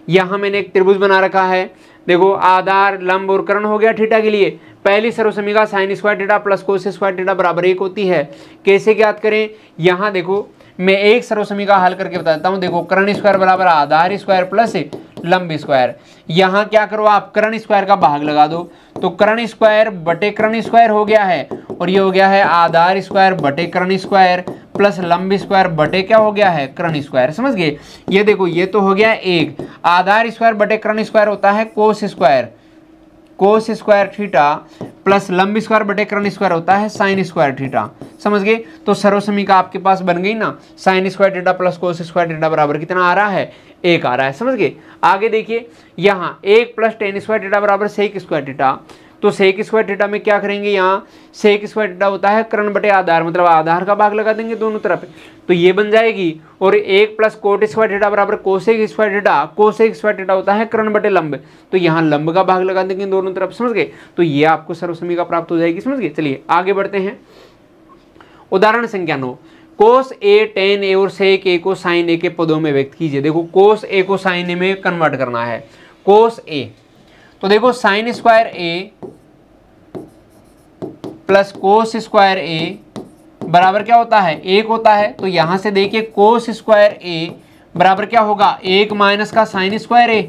A: यहाँ मैंने एक त्रिभुज बना रखा है, देखो आधार लंब और कर्ण हो गया थीटा के लिए। पहली सर्वसमीका sine square theta plus cos square theta बराबर 1 होती है। कैसे ज्ञात करें, यहाँ देखो मैं एक सर्वसमीका हल करके बताता हूँ। देखो कर्ण स्क्वायर बराबर आधार स्क्वायर प्लस लंब स्क्वायर, यहाँ क्या करो आप कर्ण स्क्वायर का भाग लगा दो, तो कर्ण स्क्वायर बटे कर्ण स्क्वायर हो गया है, और ये हो गया है आधार स्क्वायर बटे कर्ण स्क्वायर प्लस लंब स्क्वायर बटे क्या हो गया है कर्ण स्क्वायर, समझ गए। ये देखो ये तो हो गया 1, आधार स्क्वायर बटे कर्ण स्क्वायर होता है कोस स्क्वायर थीटा प्लस लंब स्क्वायर बटे कर्ण स्क्वायर होता है साइन स्क्वायर थीटा, समझ गए। तो सर्वसमीका आपके पास बन गई ना, sign square theta plus cos square theta बराबर कितना आ रहा है 1 आ रहा है, समझ गए। आगे देखिए यहाँ 1 प्लस टेन स्क्वायर थीटा बराबर सेक स्क्वायर थीटा, तो सेक स्क्वायर थीटा में क्या करेंगे, यहाँ सेक स्क्वायर थीटा होता है कर्ण बटे आधार, मतलब आधार का भाग लगा देंगे दोनों तरफ, तो ये बन जाएगी। और 1 प्लस कोट स्क्वायर थीटा बराबर cosec square theta, cosec square theta होता है कर्ण बटे लंब, तो यहाँ लंब का भाग लगा देंगे दोनों तरफ, समझ गए। तो ये आपको सर्वसमीका प्राप्त हो जाएगी, समझ गए। चलिए आगे बढ़ते हैं। उदाहरण संख्या 9, कोस ए टेन ए और सेक ए को साइन ए के पदों में व्यक्त कीजिए। देखो कोस ए को साइन ए में कन्वर्ट करना है, कोस ए, तो देखो साइन स्क्वायर ए प्लस कोस स्क्वायर ए बराबर क्या होता है 1 होता है, तो यहां से देखिए कोस स्क्वायर ए बराबर क्या होगा 1 माइनस का साइन स्क्वायर ए,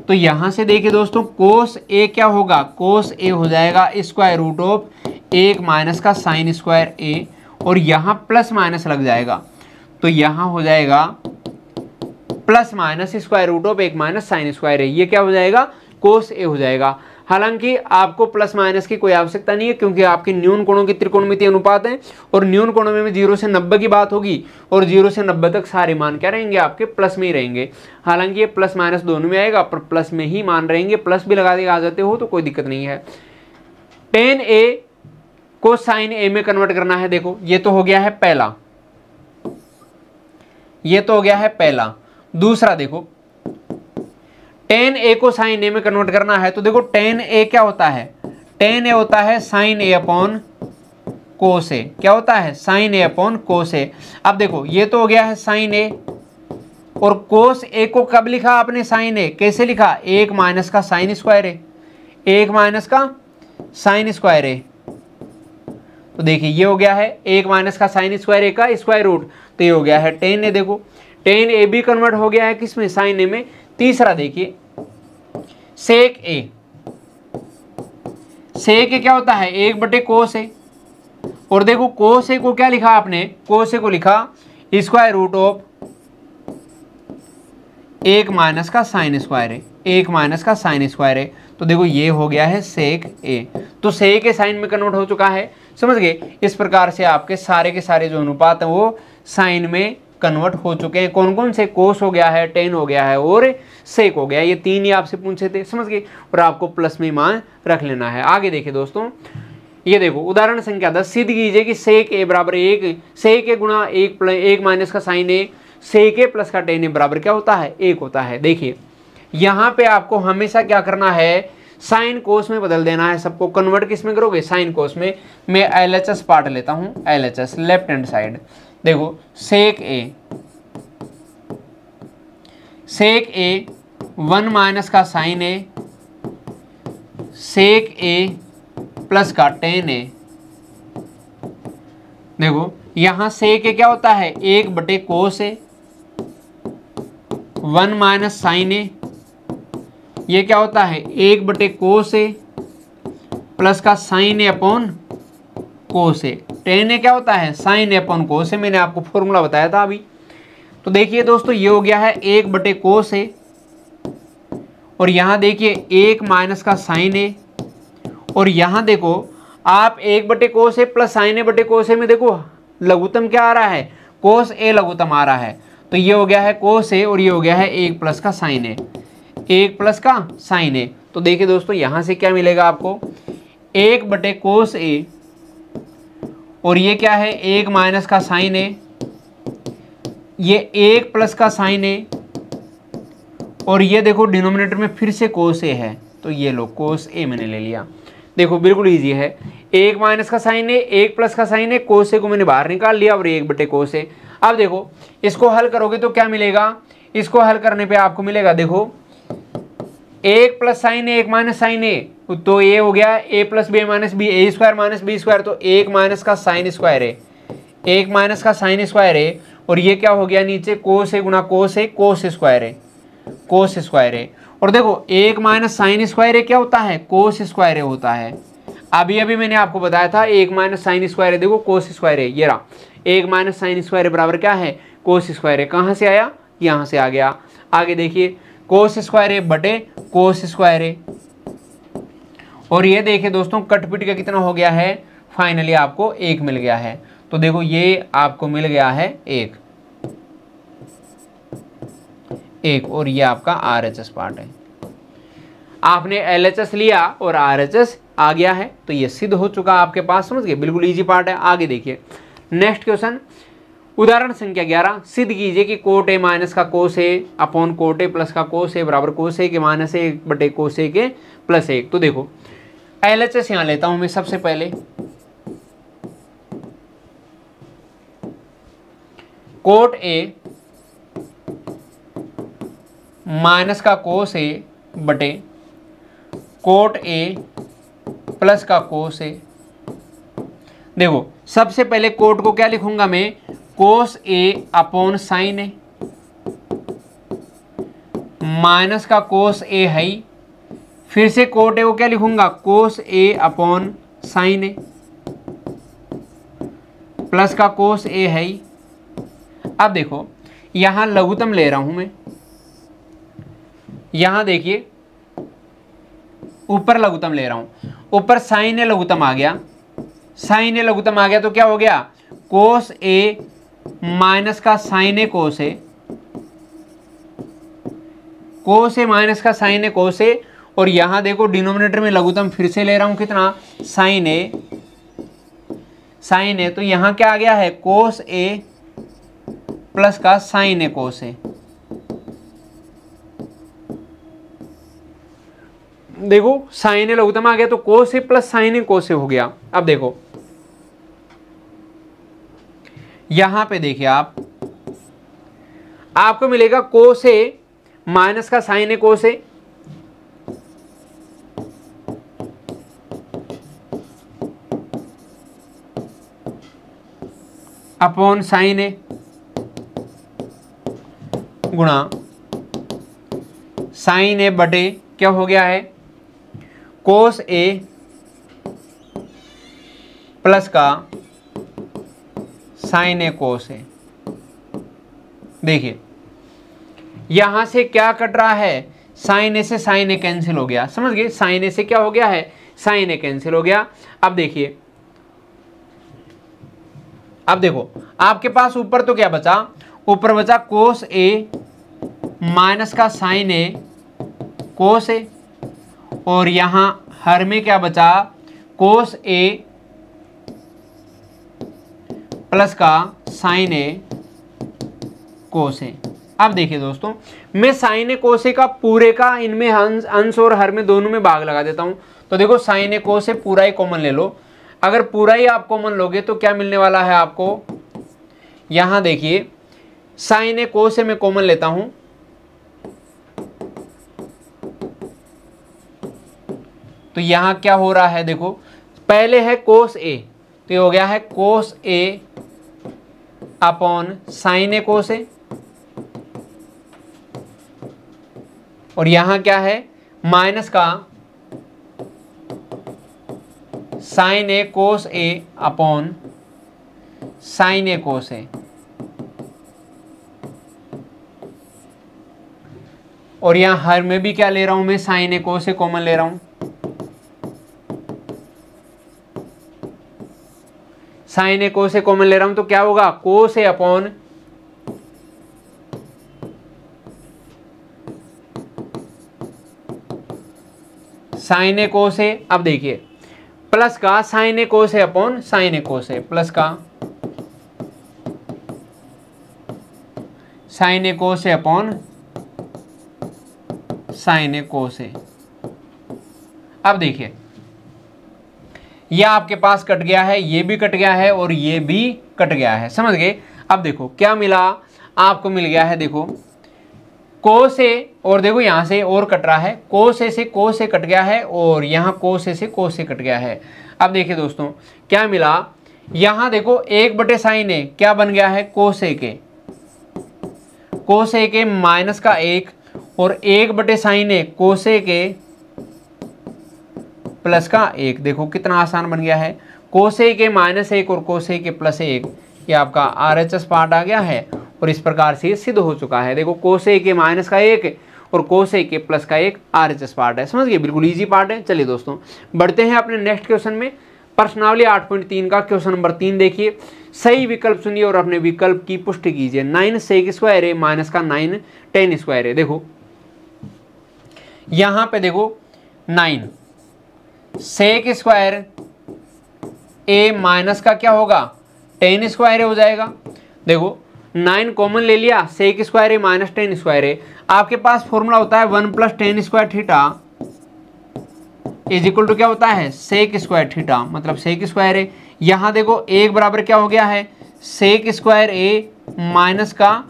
A: तो यहां से देखिए दोस्तों कोस ए क्या होगा, कोस ए हो जाएगा स्क्वायर रूट ऑफ 1 माइनस का साइन स्क्वायर ए, और यहाँ प्लस माइनस लग जाएगा, तो यहाँ हो जाएगा plus minus square root of 1 minus sine square A, ये क्या हो जाएगा, कोस ए हो जाएगा। हालांकि आपको प्लस माइनस की कोई आवश्यकता नहीं है, क्योंकि आपके न्यून कोणों की त्रिकोणमितीय अनुपात है, और न्यून कोणों में 0 से 90 की बात होगी, और 0 से 90 तक सारे मान क्या रहेंगे, आपके प्लस में ही रहेंगे। हालांकि ये प्लस माइनस दोनों में आएगा, पर प्लस में ही मान रहेंगे, प्लस भी लगा देगा आ जाते हो तो कोई दिक्कत नहीं है। टेन ए को साइन ए में कन्वर्ट करना है। देखो ये तो हो गया है पहला, ये तो हो गया है पहला। दूसरा देखो, टेन ए को साइन ए में कन्वर्ट करना है, तो देखो टेन ए क्या होता है, टेन ए होता है साइन ए अपॉन कोस ए। क्या होता है, साइन ए अपॉन कोस ए। अब देखो ये तो हो गया है साइन ए, और कोस ए को कब लिखा आपने, साइन ए, कैसे लिखा, 1 माइनस का साइन स्क्वायर ए, 1 माइनस का साइन स्क्वायर ए। तो देखिए ये हो गया है 1 माइनस का साइन स्क्वायर ए का स्क्वायर रूट, तो ये हो गया है टेन ए। देखो टेन ए भी कन्वर्ट हो गया है किसमें, साइन ए में। तीसरा देखिए सेक ए, सेक ए क्या होता है, 1 कोस ए, और देखो कोस ए को क्या लिखा आपने, कोस ए को लिखा स्क्वायर रूट ऑफ 1 माइनस का साइन स्क्वायर ए, 1 माइनस का साइन स्क्वायर ए। तो देखो ये हो गया है सेक ए, तो सेक ए साइन में कन्वर्ट हो चुका है, समझ गए। इस प्रकार से आपके सारे के सारे जो अनुपात हैं वो साइन में कन्वर्ट हो चुके हैं। कौन कौन से, कोस हो गया है, टेन हो गया है, और सेक हो गया, ये 3 ही आपसे पूछे थे, समझ गए। और आपको प्लस में मान रख लेना है। आगे देखिए दोस्तों, ये देखो उदाहरण संख्या 10, सिद्ध कीजिए कि सेक ए बराबर 1, सेक ए गुणा 1 माइनस का साइन ए, सेक ए प्लस का टेन ए बराबर क्या होता है, 1 होता है। देखिए यहाँ पे आपको हमेशा क्या करना है, साइन कोस में बदल देना है सबको। कन्वर्ट किस में करोगे, साइन कोस में। मैं LHS पार्ट लेता हूँ, LHS लेफ्ट हैंड साइड। देखो सेक ए, सेक ए 1 माइनस का साइन ए, सेक ए प्लस का टेन ए। देखो यहां सेक ए क्या होता है, 1 कोस ए, 1 माइनस साइन ए, ये क्या होता है 1 कोस ए प्लस का साइन ए अपॉन कोस ए। टेन ए क्या होता है, साइन ए अपॉन कोस ए, मैंने आपको फॉर्मूला बताया था अभी। तो देखिए दोस्तों ये हो गया है 1 कोस ए, और यहां देखिए 1 माइनस का साइन ए, और यहां देखो आप 1 कोस ए प्लस साइन ए बटे कोस ए में देखो लघुत्तम क्या आ रहा है, कोस ए लघुत्तम आ रहा है। तो ये हो गया है कोस ए, और ये हो गया है 1 प्लस का साइन ए, 1 प्लस का साइन ए। तो देखिए दोस्तों यहां से क्या मिलेगा आपको, 1 कोस ए, और ये क्या है 1 माइनस का साइन ए, ये 1 प्लस का साइन ए, और ये देखो डिनोमिनेटर में फिर से कोस ए है, तो ये लो कोस ए मैंने ले लिया। देखो बिल्कुल इजी है, 1 माइनस का साइन ए, 1 प्लस का साइन ए, कोस ए को मैंने बाहर निकाल लिया, और 1 कोस ए। अब देखो इसको हल करोगे तो क्या मिलेगा, इसको हल करने पे आपको मिलेगा, देखो 1 plus sine A, 1 minus sine A, तो ये हो गया a plus B minus B, A square minus B square, तो 1 माइनस का साइन स्क्वायर ए, 1 माइनस का साइन स्क्वायर ए, और ये क्या हो गया नीचे कोस ए गुणा कोस ए, cos square A, cos square A. और देखो 1 माइनस साइन स्क्वायर ए क्या होता है, कोस स्क्वायर ए होता है। अभी अभी मैंने आपको बताया था 1 माइनस साइन स्क्वायर ए, देखो कोस स्क्वायर ए, ये रहा 1 माइनस साइन स्क्वायर ए बराबर क्या है, कोस स्क्वायर ए। कहाँ से आया, यहाँ से आ गया। आगे देखिए कोस स्क्वायर ए बटे कोस स्क्वायर ए, और ये देखिए दोस्तों कटपिट का कितना हो गया है, फाइनली आपको 1 मिल गया है। तो देखो ये आपको मिल गया है 1, और ये आपका RHS पार्ट है। आपने LHS लिया और RHS आ गया है, तो ये सिद्ध हो चुका आपके पास, समझ गए, बिल्कुल इजी पार्ट है। आगे देखिए नेक्स्ट क्वेश्चन, उदाहरण संख्या 11, सिद्ध कीजिए कि कोट ए माइनस का कोस ए अपॉन कोट ए प्लस का कोस ए बराबर कोस ए के माइनस ए बटे कोस ए के प्लस 1। तो देखो LHS यहाँ लेता हूं मैं सबसे पहले, कोट ए माइनस का कोस ए बटे कोट ए प्लस का कोस ए। देखो सबसे पहले कोट को क्या लिखूंगा मैं, कोस ए अपॉन साइन ए, माइनस का कोस ए है, फिर से कोट ए को क्या लिखूंगा, कोस ए अपॉन साइन ए, प्लस का कोस ए है। अब देखो यहां लघुत्तम ले रहा हूं मैं, यहां देखिए ऊपर लघुत्तम ले रहा हूं, ऊपर साइन ए लघुत्तम आ गया, साइन ए लघुत्तम आ गया तो क्या हो गया, कोस ए माइनस का साइन ए कोस ए, कोस ए माइनस का साइन ए कोस ए, और यहां देखो डिनोमिनेटर में लघुत्तम फिर से ले रहा हूं कितना, साइन ए, साइन ए, तो यहां क्या आ गया है, कोस ए प्लस का साइन ए कोस ए। देखो साइन ए लघुत्तम आ गया तो कोस ए प्लस साइन ए कोस ए हो गया। अब देखो यहां पे देखिए आपको मिलेगा कोस ए माइनस का साइन ए कोस ए, अपॉन साइन ए गुणा साइन ए बटे क्या हो गया है, कोस ए प्लस का साइन ए कोस ए। देखिए यहां से क्या कट रहा है, साइन ए से साइन ए कैंसिल हो गया, समझ गए, साइन ए से क्या हो गया है, साइन ए कैंसिल हो गया। अब देखिए, अब देखो आपके पास ऊपर तो क्या बचा, ऊपर बचा कोस ए माइनस का साइन ए कोस ए, और यहां हर में क्या बचा, कोस ए प्लस का साइन ए कोस ए। अब देखिए दोस्तों, मैं साइन ए कोस ए का पूरे का इनमें अंश और हर में दोनों में भाग लगा देता हूं। तो देखो साइन ए कोस ए पूरा ही कॉमन ले लो, अगर पूरा ही आप कॉमन लोगे तो क्या मिलने वाला है आपको, यहां देखिए साइन ए कोस ए मैं कॉमन लेता हूं, तो यहां क्या हो रहा है, देखो पहले है कोस ए, तो ये हो गया है कोस ए अपॉन साइन ए कोस ए, और यहां क्या है, माइनस का साइन ए कोस ए अपॉन साइन ए कोस ए, और यहां हर में भी क्या ले रहा हूं मैं, साइन ए कोस ए कॉमन ले रहा हूं, साइन ए कोस ए कॉमन ले रहा हूं तो क्या होगा, कोस ए अपॉन साइन ए कोस ए। अब देखिए प्लस का साइन ए कोस ए अपॉन साइन ए कोस ए, प्लस का साइन ए कोस ए अपॉन साइन ए कोस ए। अब देखिए यह आपके पास कट गया है, ये भी कट गया है और ये भी कट गया है, समझ गए। अब देखो क्या मिला, आपको मिल गया है, देखो कोस ए, और देखो यहां से और कट रहा है, कोस ए से कोस ए कट गया है, और यहां कोस ए से कोस ए कट गया है। अब देखिए दोस्तों क्या मिला, यहां देखो 1 साइन ए क्या बन गया है, कोस ए के, कोस ए के माइनस का 1, और 1 साइन ए कोस ए के प्लस का 1। देखो कितना आसान बन गया है, कोस ए के -1 और कोस ए के +1, ये आपका RHS पार्ट आ गया है, और इस प्रकार से सिद्ध हो चुका है। देखो कोस ए के -1 और कोस ए के +1 RHS पार्ट है, समझ गए, बिल्कुल इजी पार्ट है। चलिए दोस्तों बढ़ते हैं अपने नेक्स्ट क्वेश्चन में। प्रश्नावली 8.3 का क्वेश्चन नंबर 3 देखिए, सही विकल्प चुनिए और अपने विकल्प की पुष्टि कीजिए। 9 sec स्क्वायर है माइनस का 9 tan स्क्वायर है। देखो यहां पे देखो 9 sec स्क्वायर ए माइनस का क्या होगा, tan स्क्वायर हो जाएगा। देखो 9 कॉमन ले लिया, sec square A minus tan square A, आपके पास फॉर्मूला होता है 1 + tan square theta is equal to क्या होता है, sec स्क्वायर थीटा, मतलब sec स्क्वायर ए। यहां देखो 1 बराबर क्या हो गया है, sec स्क्वायर ए माइनस का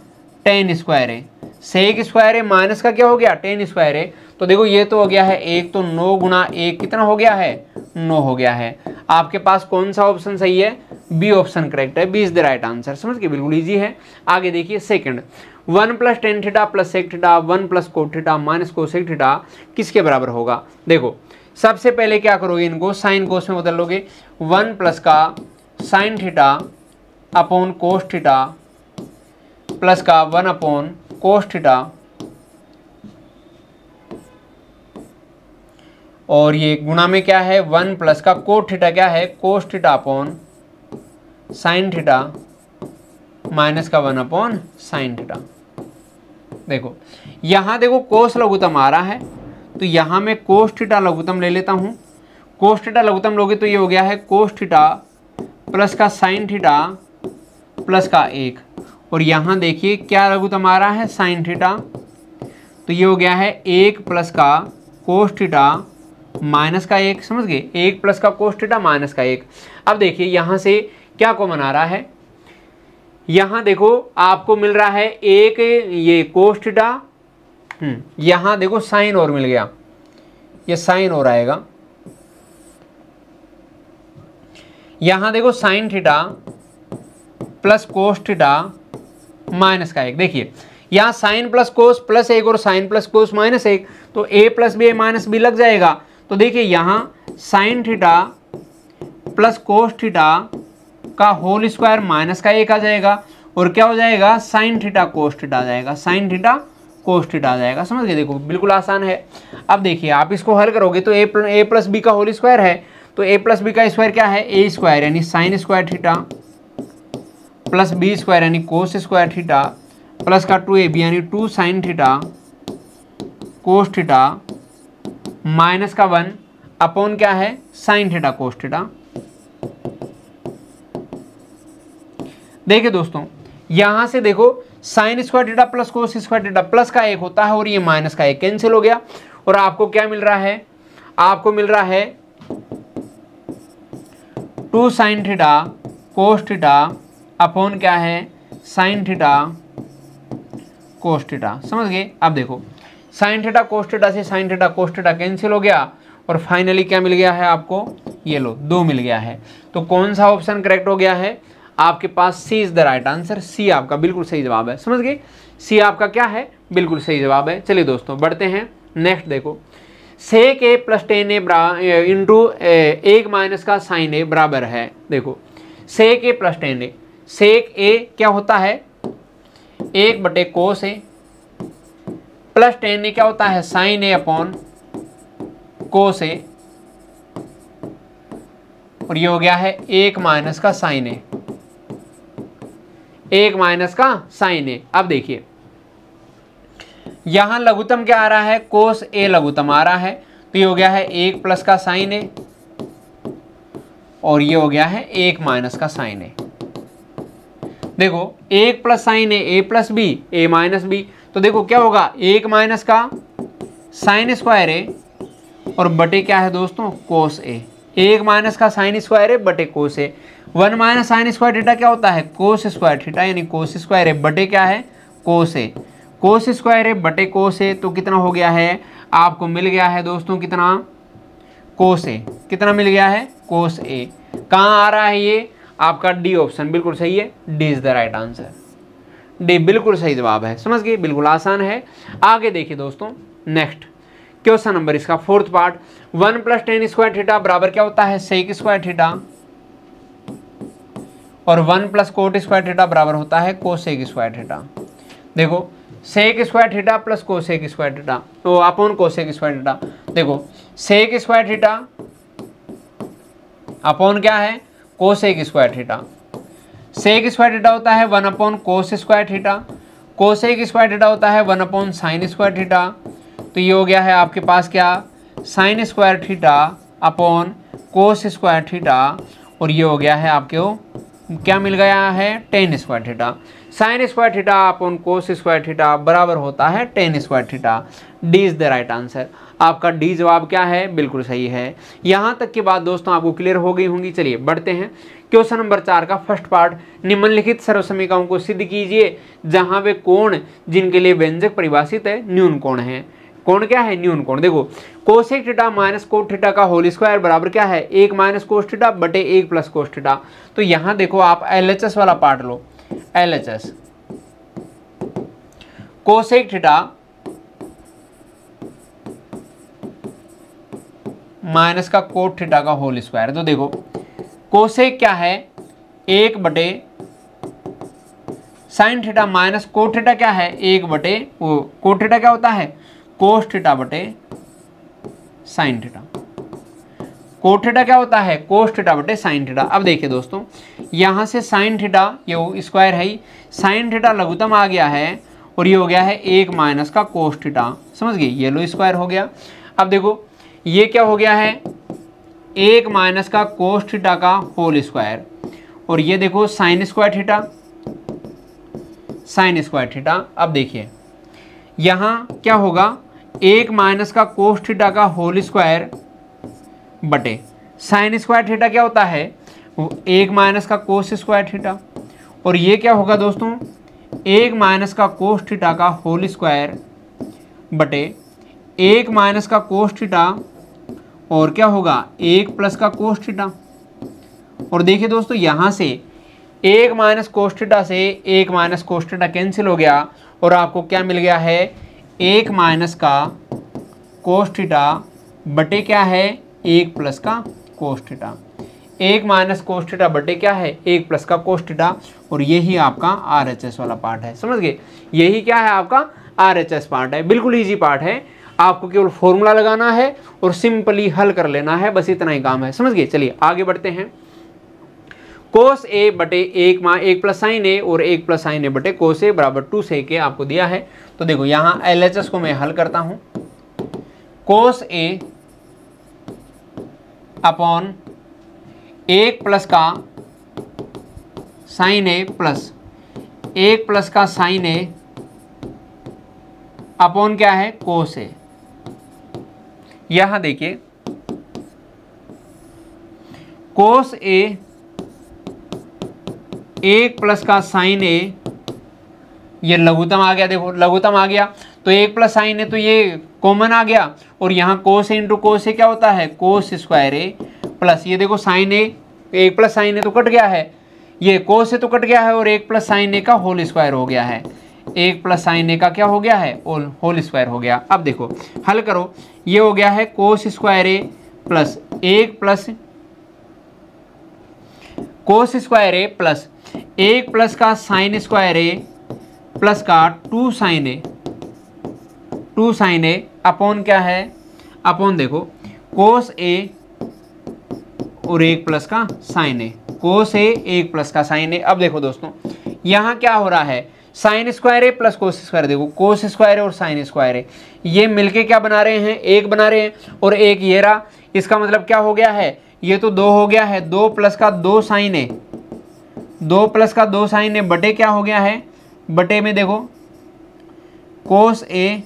A: tan square A, sec square A minus का क्या हो गया, tan स्क्वायर ए। तो देखो ये तो हो गया है 1, तो 9 गुणा 1 कितना हो गया है, 9 हो गया है। आपके पास कौन सा ऑप्शन सही है, बी ऑप्शन करेक्ट है, B is the right answer. समझ के बिल्कुल इजी है। आगे देखिए second, 1 + tan theta + sec theta 1 + cot theta - cosec theta किसके बराबर होगा। देखो सबसे पहले क्या करोगे, इनको साइन कोस में बदल लोगे। 1 प्लस का sine theta upon cos theta plus का 1 अपॉन कोस थीटा और ये गुणा में क्या है 1 प्लस का कोट थीटा क्या है cos theta upon sine theta minus का 1 अपॉन साइन थीटा। देखो यहाँ देखो कोस लघुत्तम आ रहा है तो यहाँ मैं कोस थीटा लघुत्तम ले लेता हूँ। कोस थीटा लघुत्तम लोगे तो ये हो गया है कोस थीटा प्लस का साइन थीटा प्लस का 1, और यहाँ देखिए क्या लघुत्तम आ रहा है साइन थीटा, तो ये हो गया है 1 प्लस का कोस थीटा माइनस का 1। समझ गए, 1 प्लस का कोस थीटा माइनस का 1। अब देखिए यहाँ से क्या कॉमन आ रहा है, यहाँ देखो आपको मिल रहा है एक ये कोस थीटा, यहाँ देखो साइन और मिल गया, ये साइन और आएगा। यहाँ देखो sign theta plus cos theta minus का 1। देखिए यहाँ साइन प्लस कोस प्लस 1 और साइन प्लस कोस माइनस 1, तो a plus B minus B लग जाएगा। तो देखिए यहाँ sine theta plus cos theta का होल स्क्वायर माइनस का 1 आ जाएगा, और क्या हो जाएगा साइन थीटा कोस थीटा आ जाएगा, साइन थीटा कोस थीटा आ जाएगा। समझ गए, देखो बिल्कुल आसान है। अब देखिए आप इसको हल करोगे तो a प्लस बी का होल स्क्वायर है, तो a प्लस बी का स्क्वायर क्या है a स्क्वायर यानी sine square theta plus B square यानी कोस स्क्वायर थीटा प्लस का 2ab यानी 2 sine theta cos theta minus का 1 अपॉन क्या है साइन थीटा कोस थीटा। देखिए दोस्तों यहां से देखो sign square theta plus cos square theta plus का 1 होता है और ये माइनस का 1 कैंसिल हो गया, और आपको क्या मिल रहा है, आपको मिल रहा है 2 sine theta cos theta upon क्या है साइन थीटा कोस थीटा। समझ गए। अब देखो साइन थीटा कोस थीटा से sign theta cos theta cancel हो गया, और फाइनली क्या मिल गया है आपको, ये लो 2 मिल गया है। तो कौन सा ऑप्शन करेक्ट हो गया है आपके पास, सी इज द राइट आंसर, सी आपका बिल्कुल सही जवाब है। समझ गए, सी आपका क्या है बिल्कुल सही जवाब है। चलिए दोस्तों बढ़ते हैं नेक्स्ट। देखो सेक ए प्लस टेन ए इंटू 1 माइनस का साइन ए बराबर है, देखो सेक ए प्लस टेन ए, सेक ए क्या होता है 1 बटे कोस ए प्लस टेन ए क्या होता है साइन ए अपॉन कोस ए, और ये हो गया है 1 माइनस का साइन ए, 1 माइनस का साइन ए। अब देखिए यहां लघुत्तम क्या आ रहा है कोस ए लघुत्तम आ रहा है, तो ये हो गया है 1 प्लस का साइन ए, और ये हो गया है 1 माइनस का साइन ए। देखो 1 प्लस साइन ए प्लस बी ए माइनस बी, तो देखो क्या होगा 1 माइनस का साइन स्क्वायर ए और बटे क्या है दोस्तों कोस ए, 1 माइनस का साइन स्क्वायर ए बटे कोस ए। 1 माइनस साइन स्क्वायर थीटा क्या होता है कोस स्क्वायर थीटा यानी कोस स्क्वायर ए बटे क्या है कोस ए, कोस स्क्वायर ए बटे कोस ए, तो कितना हो गया है आपको मिल गया है दोस्तों कितना कोस ए, कितना मिल गया है कोस ए। कहाँ आ रहा है ये आपका डी ऑप्शन बिल्कुल सही है, D is the right answer, D बिल्कुल सही जवाब है। समझ गए, बिल्कुल आसान है। आगे देखिए दोस्तों नेक्स्ट क्वेश्चन नंबर इसका 4th part, 1 plus ten square theta बराबर क्या होता है सेक स्क्वायर थीटा, और 1 प्लस कोट स्क्वायर थीटा बराबर होता है कोसेक स्क्वायर थीटा। देखो sec square theta plus cosec square theta तो अपॉन कोसेक स्क्वायर थीटा, देखो सेक स्क्वायर थीटा अपॉन क्या है cosec square theta, sec square theta होता है 1 upon cos square theta, cosec square theta होता है 1 upon sine square theta, तो ये हो गया है आपके पास क्या sign square theta upon cos square theta, और ये हो गया है आपको क्या मिल गया है ten square theta. Sign square theta upon cos square theta बराबर होता है ten square theta. D is the right answer, आपका डी जवाब क्या है बिल्कुल सही है। यहाँ तक की बात दोस्तों आपको क्लियर हो गई होंगी। चलिए बढ़ते हैं क्वेश्चन नंबर 4 का फर्स्ट पार्ट, निम्नलिखित सर्वसमीकरणों को सिद्ध कीजिए जहां वे कोण जिनके लिए व्यंजक परिभाषित है न्यून कोण है। कोण क्या है न्यून कोण। देखो cosec theta minus cot theta का होल स्क्वायर बराबर क्या है 1 माइनस कोस थीटा बटे 1 प्लस कोस थीटा। तो यहाँ देखो आप LHS वाला पार्ट लो, LHS कोसेक थीटा माइनस का कोट थीटा का होल स्क्वायर। तो देखो कोसेक क्या है 1 बटे sine theta minus cot theta क्या है 1 बटे वो कोट थीटा क्या होता है कोस थीटा बटे साइन थीटा। कोट थीटा क्या होता है, कोस थीटा बटे साइन थीटा। अब देखिए दोस्तों, यहाँ से साइन थीटा ये स्क्वायर है, साइन थीटा लघुत्तम आ गया है और ये हो गया है 1 माइनस का कोस थीटा, समझ गए, ये लो स्क्वायर हो गया। अब देखो ये क्या हो गया है, 1 माइनस का कोस थीटा का होल स्क्वायर, और ये देखो sign square theta, sign square theta. अब देखिए यहाँ क्या होगा, 1 माइनस का कोस थीटा का होल स्क्वायर बटे साइन स्क्वायर थीटा क्या होता है, 1 माइनस का कोस स्क्वायर थीटा, और ये क्या होगा दोस्तों, 1 माइनस का कोस थीटा का होल स्क्वायर बटे 1 माइनस का कोस थीटा, और क्या होगा 1 प्लस का कोस थीटा। और देखिए दोस्तों यहाँ से 1 माइनस कोस थीटा से 1 माइनस कोस थीटा कैंसिल हो गया और आपको क्या मिल गया है, 1 माइनस का कोस थीटा बटे क्या है, 1 प्लस का cos theta. 1 minus cos theta बटे क्या है, 1 प्लस का कोस थीटा, और यही आपका RHS वाला पार्ट है, समझ गए, यही क्या है आपका RHS पार्ट है। बिल्कुल ईजी पार्ट है, आपको केवल फॉर्मूला लगाना है और सिंपली हल कर लेना है, बस इतना ही काम है, समझ गए। चलिए आगे बढ़ते हैं। कोस ए बटे 1 प्लस साइन ए और 1 प्लस साइन ए बटे कोस ए बराबर 2 सेक ए आपको दिया है। तो देखो यहाँ LHS को मैं हल करता हूँ, कोस ए अपॉन 1 प्लस का साइन ए प्लस 1 प्लस का साइन ए अपॉन क्या है, कोस ए। यहां देखिए कोस ए 1 प्लस का साइन ए, ये लघुत्तम आ गया, देखो लघुत्तम आ गया तो 1 प्लस साइन ए तो ये कॉमन आ गया, और यहाँ कोस ए इंटू कोस ए क्या होता है, कोस स्क्वायर ए, प्लस ये देखो sign A, 1 plus sine A तो कट गया है, ये कोस ए तो कट गया है, और 1 प्लस साइन ए का होल स्क्वायर हो गया है, 1 प्लस साइन ए का क्या हो गया है, होल स्क्वायर हो गया। अब देखो हल करो, ये हो गया है कोस स्क्वायर ए प्लस 1 प्लस कोस स्क्वायर ए प्लस 1 प्लस का साइन स्क्वायर ए प्लस का 2 साइन ए अपॉन क्या है, अपॉन देखो कोस ए और 1 प्लस का साइन ए, कोस ए 1 प्लस का साइन ए। अब देखो दोस्तों यहाँ क्या हो रहा है, साइन स्क्वायर ए प्लस कोस स्क्वायर, देखो कोस स्क्वायर ए और साइन स्क्वायर ए ये मिलके क्या बना रहे हैं, 1 बना रहे हैं, और 1 ये रहा, इसका मतलब क्या हो गया है, ये तो 2 हो गया है, 2 प्लस का 2 साइन ए, 2 प्लस का 2 साइन ए बटे क्या हो गया है, बटे में देखो कोस ए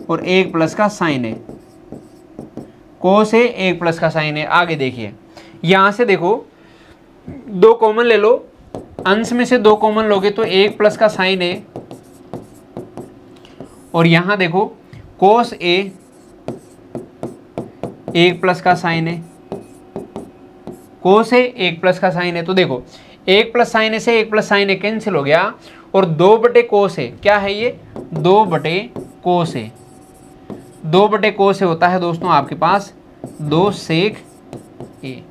A: और 1 प्लस का साइन ए, कोस ए 1 प्लस का साइन ए। आगे देखिए यहाँ से देखो 2 कॉमन ले लो, अंश में से 2 कॉमन लोगे तो 1 प्लस का साइन ए, और यहाँ देखो कोस ए 1 प्लस का साइन ए, कोस ए 1 प्लस का साइन ए। तो देखो 1 प्लस साइन ए से 1 प्लस साइन ए कैंसिल हो गया, और 2 बटे कोस ए क्या है, ये 2 बटे कोस ए, 2 बटे कोस ए होता है दोस्तों आपके पास 2 सेक ए,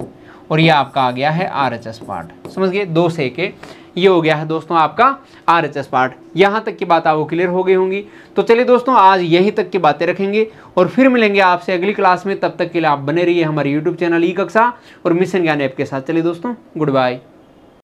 A: और ये आपका आ गया है RHS पार्ट, समझ गए, 2 सेक ए, ये हो गया है दोस्तों आपका RHS पार्ट। यहाँ तक की बात आपको क्लियर हो गई होंगी। तो चलिए दोस्तों आज यहीं तक की बातें रखेंगे और फिर मिलेंगे आपसे अगली क्लास में। तब तक के लिए आप बने रहिए हमारे YouTube चैनल ई कक्षा और मिशन ज्ञान ऐप के साथ। चलिए दोस्तों गुड बाय।